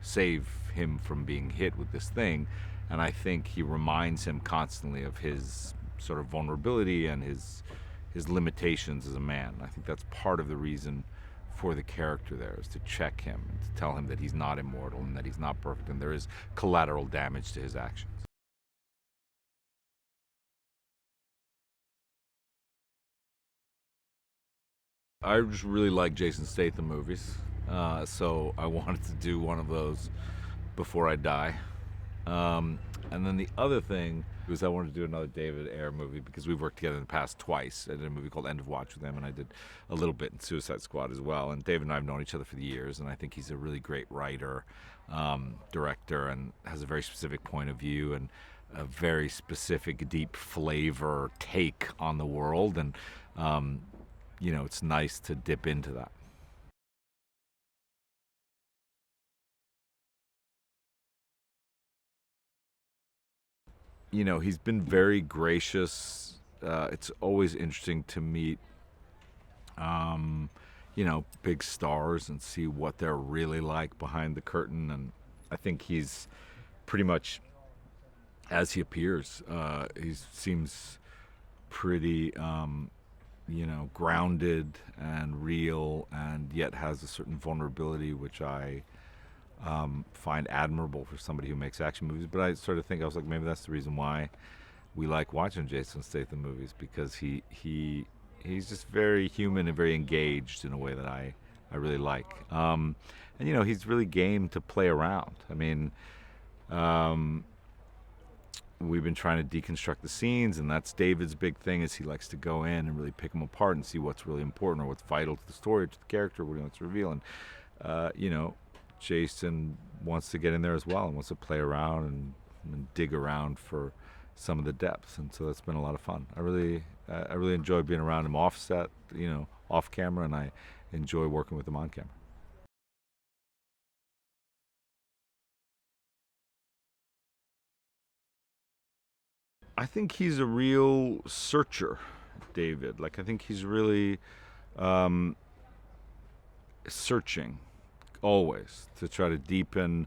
save him from being hit with this thing. And I think he reminds him constantly of his sort of vulnerability and his limitations as a man. I think that's part of the reason for the character there, is to check him, to tell him that he's not immortal and that he's not perfect and there is collateral damage to his actions. I just really like Jason Statham movies, so I wanted to do one of those before I die. And then the other thing was I wanted to do another David Ayer movie because we've worked together in the past twice. I did a movie called End of Watch with him, and I did a little bit in Suicide Squad as well. And David and I have known each other for years, and I think he's a really great writer, director, and has a very specific point of view and a very specific, deep flavor take on the world. And, it's nice to dip into that. He's been very gracious. It's always interesting to meet, big stars and see what they're really like behind the curtain. And I think he's pretty much as he appears. He seems pretty, grounded and real, and yet has a certain vulnerability, which I find admirable for somebody who makes action movies. But I sort of think, I was like, maybe that's the reason why we like watching Jason Statham movies, because he's just very human and very engaged in a way that I really like. And he's really game to play around. I mean, we've been trying to deconstruct the scenes, and that's David's big thing, is he likes to go in and really pick them apart and see what's really important or what's vital to the story, or to the character, what he wants to reveal. And Jason wants to get in there as well and wants to play around and dig around for some of the depths, and so that's been a lot of fun. I really enjoy being around him off set, off camera, and I enjoy working with him on camera. I think he's a real searcher, David. Like, I think he's really searching always to try to deepen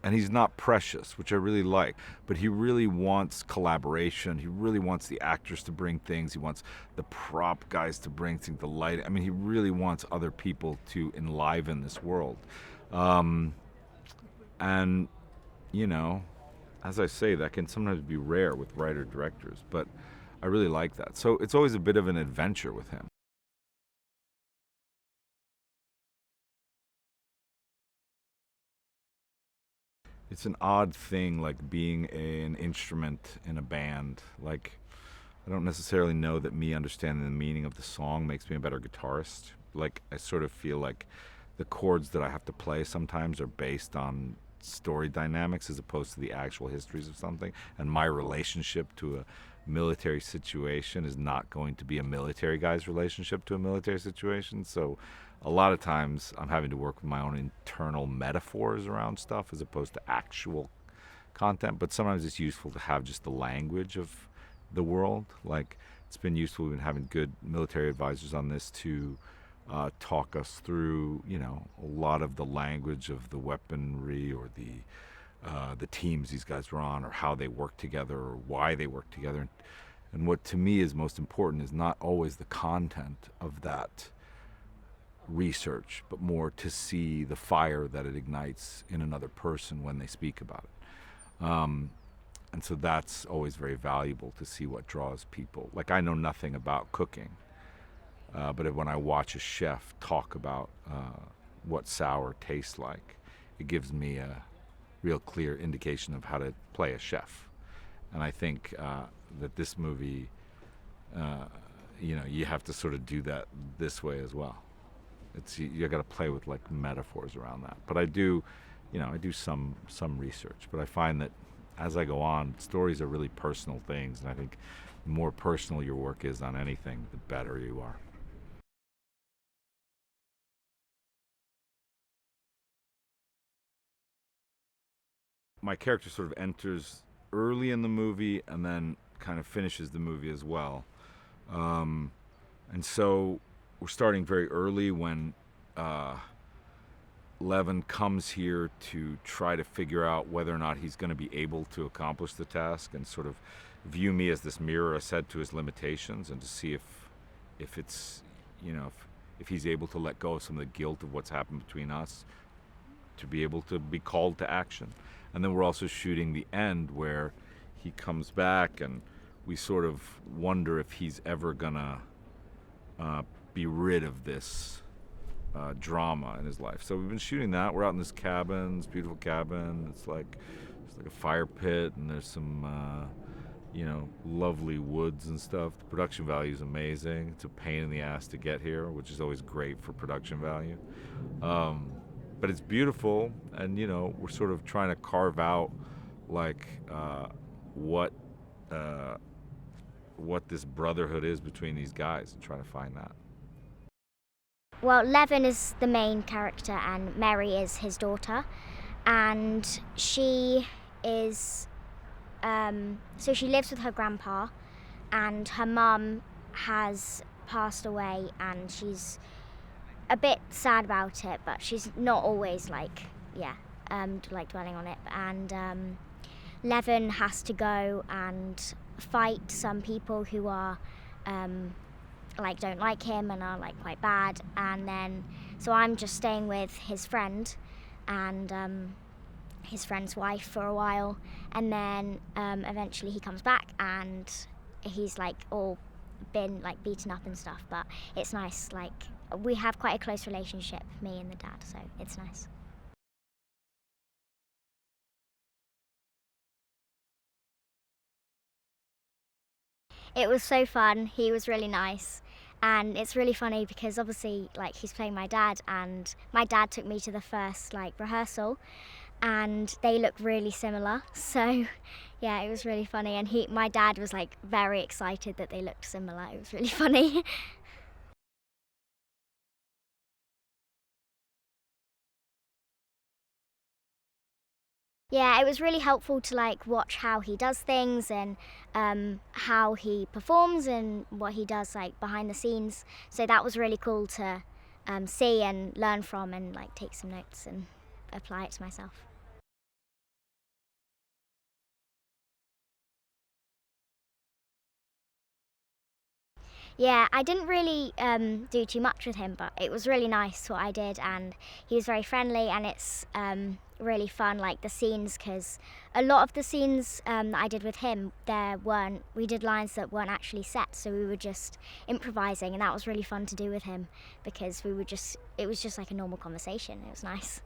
and he's not precious, which I really like, but he really wants collaboration. He really wants the actors to bring things. He wants the prop guys to bring things, the lighting. I mean, he really wants other people to enliven this world. And, you know, as I say, that can sometimes be rare with writer-directors, but I really like that. So it's always a bit of an adventure with him. It's an odd thing, like being an instrument in a band. Like, I don't necessarily know that me understanding the meaning of the song makes me a better guitarist. Like, I sort of feel like the chords that I have to play sometimes are based on story dynamics as opposed to the actual histories of something. And my relationship to a military situation is not going to be a military guy's relationship to a military situation. So a lot of times I'm having to work with my own internal metaphors around stuff as opposed to actual content. But sometimes it's useful to have just the language of the world. Like, it's been useful. We've been having good military advisors on this to talk us through, you know, a lot of the language of the weaponry or the teams these guys were on, or how they work together, or why they work together. And what to me is most important is not always the content of that research, but more to see the fire that it ignites in another person when they speak about it. And so that's always very valuable, to see what draws people. Like, I know nothing about cooking, but when I watch a chef talk about what sour tastes like, it gives me a real clear indication of how to play a chef. And I think that this movie, you know, you have to sort of do that this way as well. You got to play with like metaphors around that. But I do, you know, I do some research. But I find that as I go on, stories are really personal things, and I think the more personal your work is on anything, the better you are. My character sort of enters early in the movie and then kind of finishes the movie as well. And so we're starting very early when Levon comes here to try to figure out whether or not he's going to be able to accomplish the task, and sort of view me as this mirror, as said, to his limitations, and to see if it's, you know, if he's able to let go of some of the guilt of what's happened between us, to be able to be called to action. And then we're also shooting the end where he comes back, and we sort of wonder if he's ever gonna be rid of this drama in his life. So we've been shooting that. We're out in this cabin, this beautiful cabin. It's like a fire pit, and there's some you know, lovely woods and stuff. The production value is amazing. It's a pain in the ass to get here, which is always great for production value. But it's beautiful, and you know, we're sort of trying to carve out like what this brotherhood is between these guys, and try to find that. Well, Levon is the main character and Mary is his daughter, and she is so she lives with her grandpa, and her mum has passed away, and she's a bit sad about it, but she's not always like dwelling on it. And Levon has to go and fight some people who are don't like him and are like quite bad, and then so I'm just staying with his friend and his friend's wife for a while, and then eventually he comes back and he's like all been like beaten up and stuff, but it's nice. Like, we have quite a close relationship, me and the dad, so it's nice. It was so fun. He was really nice, and it's really funny because obviously like he's playing my dad, and my dad took me to the first like rehearsal, and they look really similar. So yeah, it was really funny, and my dad was like very excited that they looked similar. It was really funny. Yeah, it was really helpful to like watch how he does things and how he performs and what he does like behind the scenes. So that was really cool to see and learn from and like take some notes and apply it to myself. Yeah, I didn't really do too much with him, but it was really nice what I did, and he was very friendly, and it's really fun, like the scenes, because a lot of the scenes that I did with him, we did lines that weren't actually set, so we were just improvising, and that was really fun to do with him, because it was just like a normal conversation. It was nice.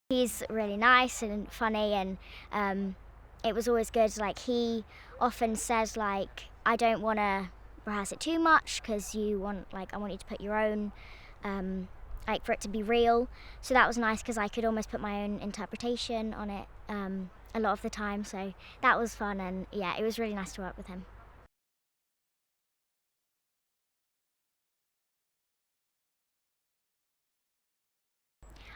He's really nice and funny, and it was always good. Like, he often says, like, I don't want to rehearse it too much because I want you to put your own, like, for it to be real. So that was nice because I could almost put my own interpretation on it a lot of the time. So that was fun, and yeah, it was really nice to work with him.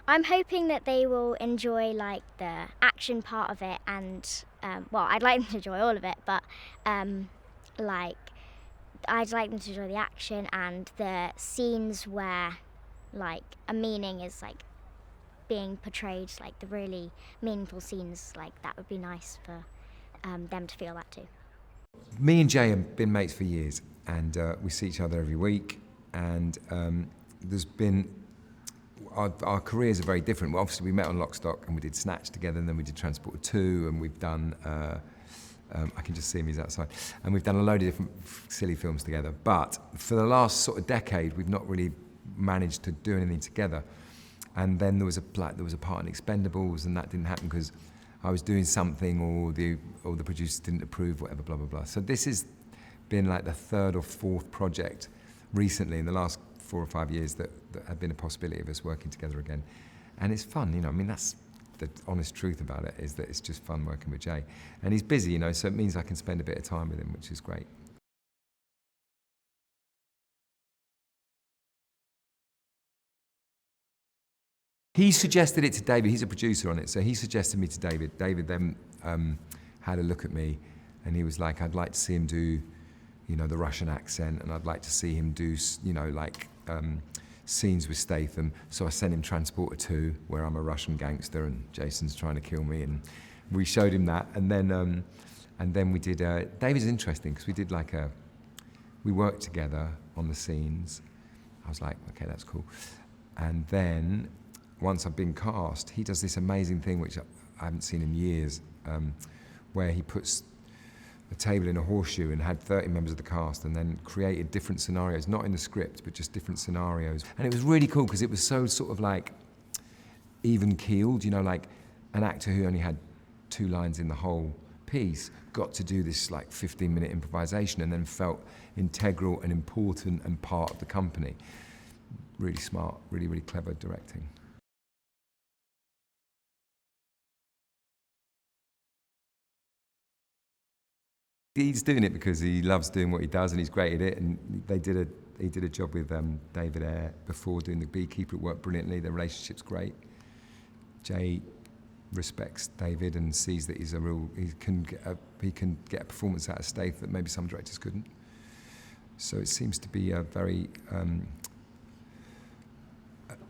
I'm hoping that they will enjoy like the action part of it, and well, I'd like them to enjoy all of it, but like I'd like them to enjoy the action and the scenes where like a meaning is like being portrayed, like the really meaningful scenes. Like that would be nice for them to feel that too. Me and Jay have been mates for years, and we see each other every week, and there's been our careers are very different. Well, obviously, we met on Lock, Stock, and we did Snatch together, and then we did Transporter 2, and we've done, I can just see him, he's outside, and we've done a load of different silly films together. But for the last sort of decade, we've not really managed to do anything together. And then there was a part in Expendables, and that didn't happen because I was doing something, or the producers didn't approve, whatever, blah, blah, blah. So this has been like the third or fourth project recently in the last 4 or 5 years that have been a possibility of us working together again. And it's fun, you know, I mean, that's the honest truth about it, is that it's just fun working with Jay. And he's busy, you know, so it means I can spend a bit of time with him, which is great. He suggested it to David. He's a producer on it, so he suggested me to David. David then had a look at me, and he was like, I'd like to see him do, you know, the Russian accent, and I'd like to see him do, you know, like scenes with Statham. So I sent him Transporter 2, where I'm a Russian gangster and Jason's trying to kill me, and we showed him that. And then we did. David's interesting because we worked together on the scenes. I was like, okay, that's cool. And then once I've been cast, he does this amazing thing which I haven't seen in years, where he puts a table in a horseshoe and had 30 members of the cast, and then created different scenarios, not in the script, but just different scenarios. And it was really cool because it was so sort of like even-keeled, you know, like an actor who only had 2 lines in the whole piece got to do this like 15-minute improvisation and then felt integral and important and part of the company. Really smart, really, really clever directing. He's doing it because he loves doing what he does and he's great at it. And he did a job with David Ayer before doing The Beekeeper. It worked brilliantly. Their relationship's great. Jay respects David and sees that he's he can get a performance out of Stath that maybe some directors couldn't. So it seems to be a very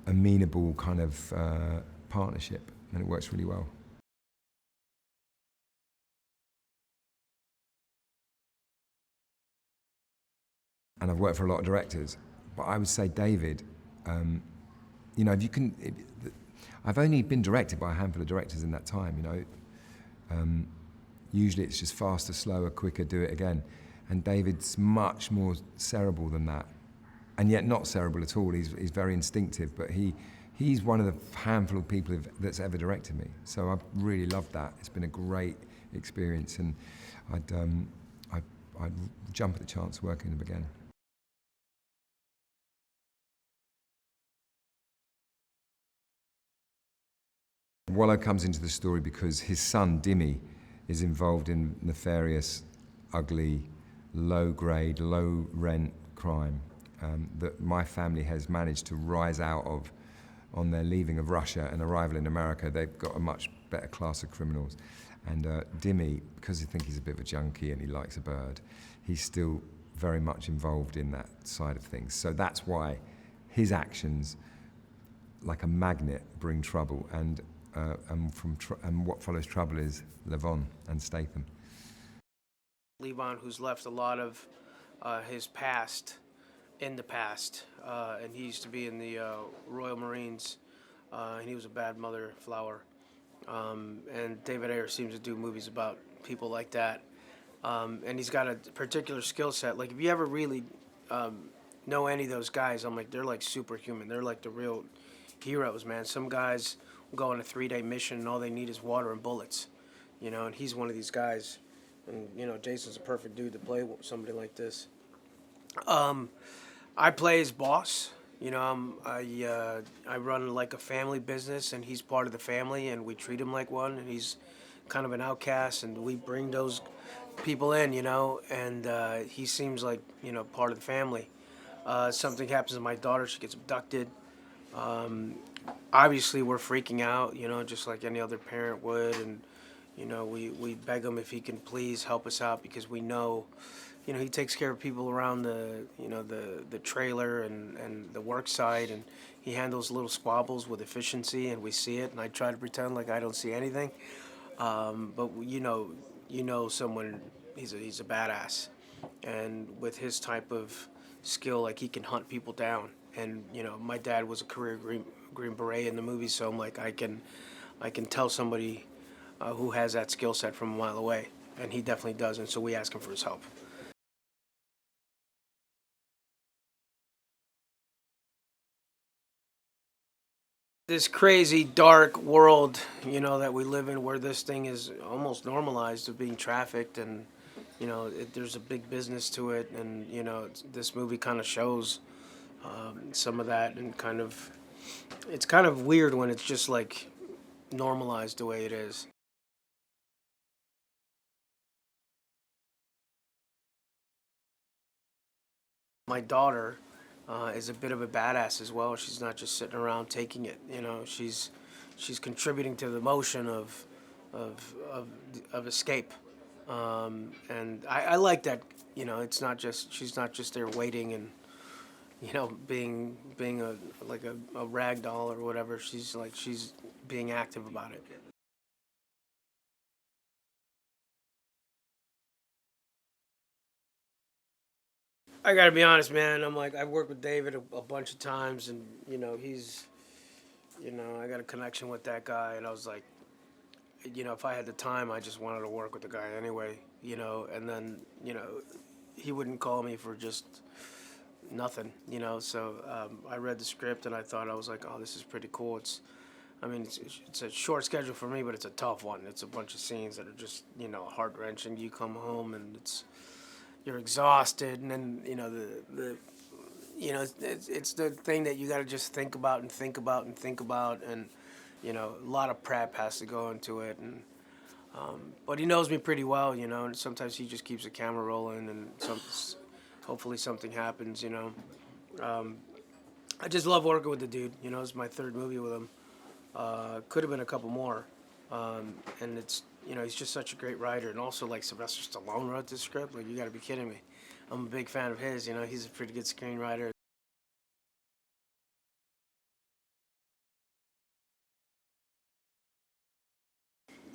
amenable kind of partnership, and it works really well. And I've worked for a lot of directors, but I would say David, you know, I've only been directed by a handful of directors in that time, you know. Usually it's just faster, slower, quicker, do it again. And David's much more cerebral than that, and yet not cerebral at all. He's very instinctive, but he's one of the handful of people that's ever directed me. So I've really loved that. It's been a great experience, and I'd jump at the chance working with him again. Wallow comes into the story because his son, Dimmy, is involved in nefarious, ugly, low-grade, low-rent crime. that my family has managed to rise out of on their leaving of Russia and arrival in America. They've got a much better class of criminals. And Dimmy, because you think he's a bit of a junkie and he likes a bird, he's still very much involved in that side of things. So that's why his actions, like a magnet, bring trouble. And what follows trouble is Levon and Statham. Levon, who's left a lot of his past in the past, and he used to be in the Royal Marines, and he was a bad mother flower. And David Ayer seems to do movies about people like that, and he's got a particular skill set. Like if you ever really know any of those guys, I'm like, they're like superhuman. They're like the real heroes, man. Some guys will go on a 3-day mission and all they need is water and bullets, you know. And he's one of these guys. And you know, Jason's a perfect dude to play with somebody like this. I play his boss. You know, I run like a family business, and he's part of the family, and we treat him like one. And he's kind of an outcast, and we bring those people in, you know. And he seems like, you know, part of the family. Something happens to my daughter; she gets abducted. Obviously, we're freaking out, you know, just like any other parent would, and you know, we beg him if he can please help us out because we know. You know, he takes care of people around the, you know, the trailer and the work site, and he handles little squabbles with efficiency, and we see it. And I try to pretend like I don't see anything, but you know, someone he's a badass, and with his type of skill, like he can hunt people down. And you know, my dad was a career Green Beret in the movie, so I'm like I can tell somebody who has that skill set from a mile away, and he definitely does. And so we ask him for his help. This crazy dark world, you know, that we live in, where this thing is almost normalized of being trafficked, and you know, there's a big business to it, and you know, this movie kind of shows some of that, and it's kind of weird when it's just like normalized the way it is. My daughter is a bit of a badass as well. She's not just sitting around taking it. You know, she's contributing to the motion of escape, and I like that. You know, it's not just she's not just there waiting and you know being a rag doll or whatever. She's being active about it. I gotta be honest, man. I'm like, I've worked with David a bunch of times, and you know, I got a connection with that guy, and I was like, you know, if I had the time, I just wanted to work with the guy anyway, you know. And then, you know, he wouldn't call me for just nothing, you know. So I read the script, and I was like, oh, this is pretty cool. It's a short schedule for me, but it's a tough one. It's a bunch of scenes that are just, you know, heart wrenching. You come home and you're exhausted, and then you know it's the thing that you got to just think about and think about and think about, and you know, a lot of prep has to go into it, and but he knows me pretty well, you know, and sometimes he just keeps the camera rolling, and hopefully something happens, you know. I just love working with the dude, you know. It's my third movie with him. Could have been a couple more, and it's, you know, he's just such a great writer, and also like Sylvester Stallone wrote this script. Like, you got to be kidding me. I'm a big fan of his. You know, he's a pretty good screenwriter.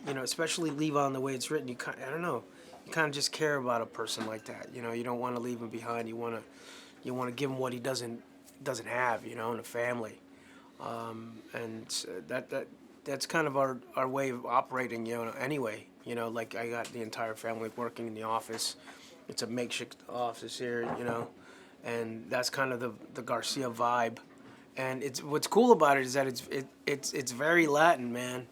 You know, especially Levon, the way it's written, I don't know, you kind of just care about a person like that. You know, you don't want to leave him behind. You want to give him what he doesn't have. You know, in a family, and that's kind of our way of operating. You know, anyway. You know, like I got the entire family working in the office. It's a makeshift office here, you know, and that's kind of the Garcia vibe. And what's cool about it is that it's very Latin, man.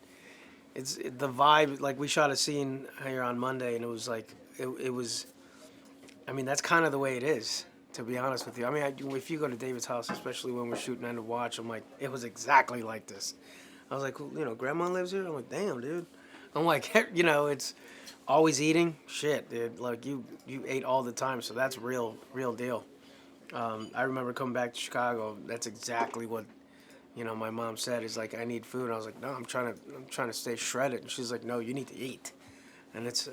It's the vibe. Like, we shot a scene here on Monday, and it was like it was. I mean, that's kind of the way it is, to be honest with you. I mean, if you go to David's house, especially when we're shooting End of Watch, I'm like, it was exactly like this. I was like, well, you know, Grandma lives here. I'm like, damn, dude. I'm like, you know, it's always eating. Shit, dude. Like, you ate all the time, so that's real deal. I remember coming back to Chicago. That's exactly what my mom said. Is like, I need food. And I was like, no, I'm trying to stay shredded. And she's like, no, you need to eat. And it's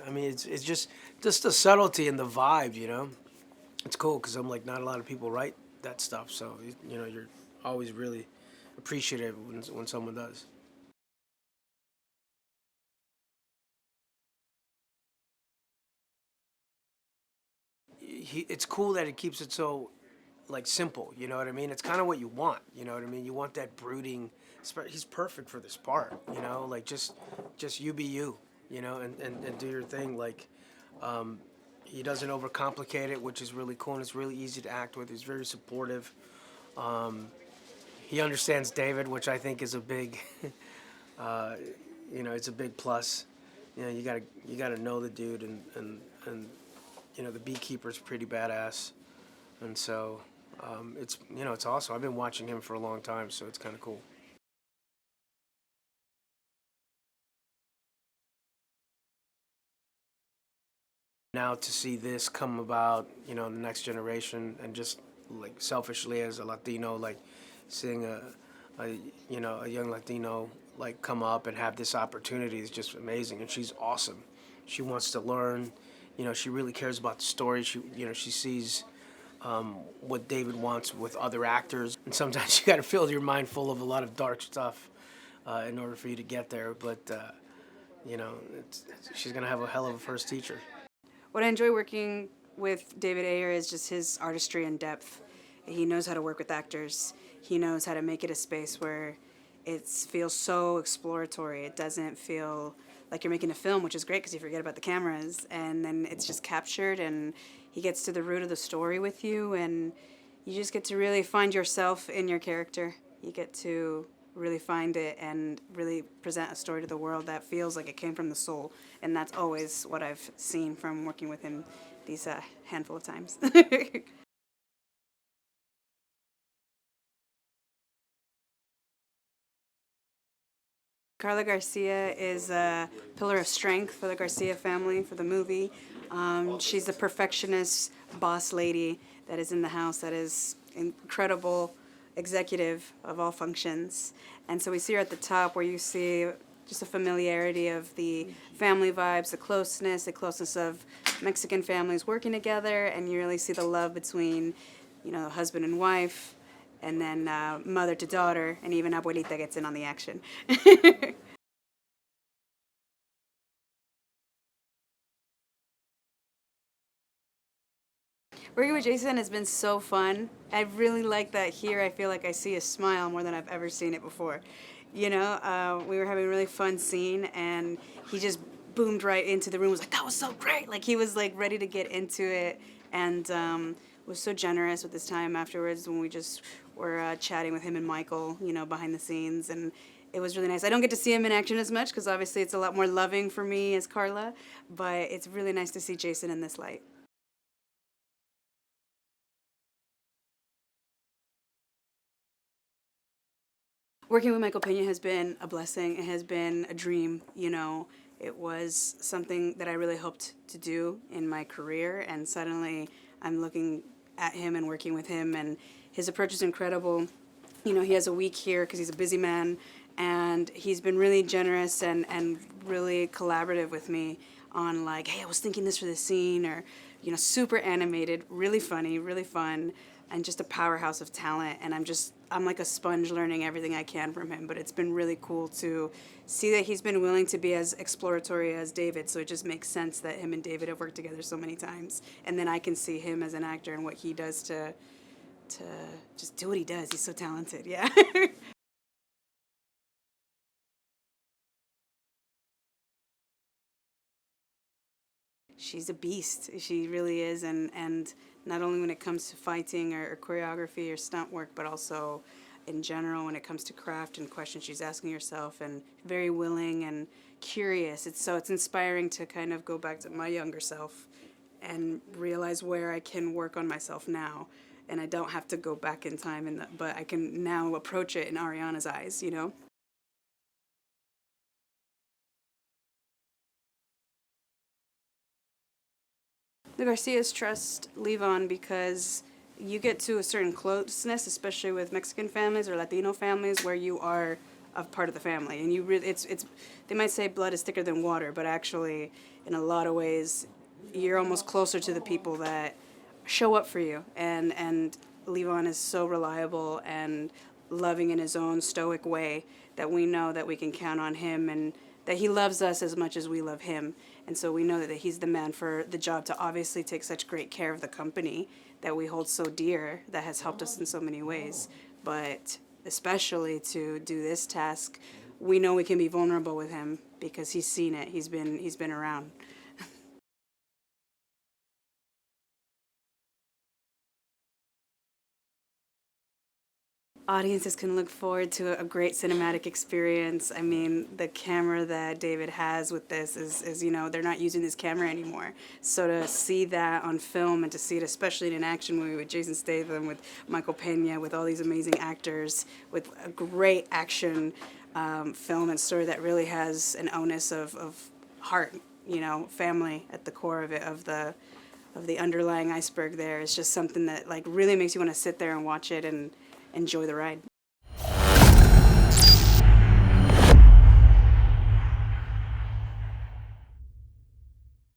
just the subtlety and the vibe. It's cool because I'm like, not a lot of people write that stuff. So you're always really appreciative when someone does. It's cool that it keeps it so like simple. You know what I mean? It's kind of what you want. You know what I mean? You want that brooding. He's perfect for this part. Like just you be you. And do your thing. Like he doesn't overcomplicate it, which is really cool, and it's really easy to act with. He's very supportive. He understands David, which I think is a big, it's a big plus. You gotta know the dude, and the beekeeper's pretty badass, and so it's awesome. I've been watching him for a long time, so it's kind of cool. Now to see this come about, the next generation, and just like selfishly as a Latino, like seeing a young Latino like come up and have this opportunity is just amazing. And she's awesome. She wants to learn. She really cares about the story. She sees what David wants with other actors, and sometimes you got to fill your mind full of a lot of dark stuff in order for you to get there. But she's gonna have a hell of a first teacher. What I enjoy working with David Ayer is just his artistry and depth. He knows how to work with actors. He knows how to make it a space where it feels so exploratory. It doesn't feel like you're making a film, which is great because you forget about the cameras, and then it's just captured, and he gets to the root of the story with you, and you just get to really find yourself in your character. You get to really find it and really present a story to the world that feels like it came from the soul. And that's always what I've seen from working with him these handful of times. Carla Garcia is a pillar of strength for the Garcia family, for the movie. She's a perfectionist boss lady that is in the house, that is incredible executive of all functions. And so we see her at the top, where you see just a familiarity of the family vibes, the closeness of Mexican families working together, and you really see the love between, husband and wife, and then mother to daughter, and even Abuelita gets in on the action. Working with Jason has been so fun. I really like that here. I feel like I see a smile more than I've ever seen it before. We were having a really fun scene, and he just boomed right into the room. Was like, that was so great. Like, he was like ready to get into it, and was so generous with his time afterwards when we just were chatting with him and Michael, behind the scenes, and it was really nice. I don't get to see him in action as much because obviously it's a lot more loving for me as Carla, but it's really nice to see Jason in this light. Working with Michael Peña has been a blessing. It has been a dream. It was something that I really hoped to do in my career, and suddenly I'm looking at him and working with him, and his approach is incredible. He has a week here because he's a busy man, and he's been really generous and really collaborative with me on like, hey, I was thinking this for this scene, or super animated, really funny, really fun, and just a powerhouse of talent. And I'm like a sponge learning everything I can from him. But it's been really cool to see that he's been willing to be as exploratory as David. So it just makes sense that him and David have worked together so many times. And then I can see him as an actor and what he does to just do what he does. He's so talented, yeah. She's a beast. She really is, and not only when it comes to fighting or choreography or stunt work, but also in general when it comes to craft and questions she's asking herself, and very willing and curious. It's inspiring to kind of go back to my younger self and realize where I can work on myself now, and I don't have to go back in time, but I can now approach it in Arianna's eyes, The Garcias trust Levon because you get to a certain closeness, especially with Mexican families or Latino families, where you are a part of the family, and you really, it's. They might say blood is thicker than water, but actually, in a lot of ways, you're almost closer to the people that show up for you. And Levon is so reliable and loving in his own stoic way that we know that we can count on him, and that he loves us as much as we love him. And so we know that he's the man for the job to obviously take such great care of the company that we hold so dear, that has helped us in so many ways. But especially to do this task, we know we can be vulnerable with him because he's seen it. He's been around. Audiences can look forward to a great cinematic experience. I mean, the camera that David has with this is, you know, they're not using this camera anymore. So to see that on film and to see it especially in an action movie with Jason Statham, with Michael Peña, with all these amazing actors, with a great action film and story that really has an onus of heart, you know, family at the core of it, of the underlying iceberg there. It's just something that like really makes you want to sit there and watch it and enjoy the ride.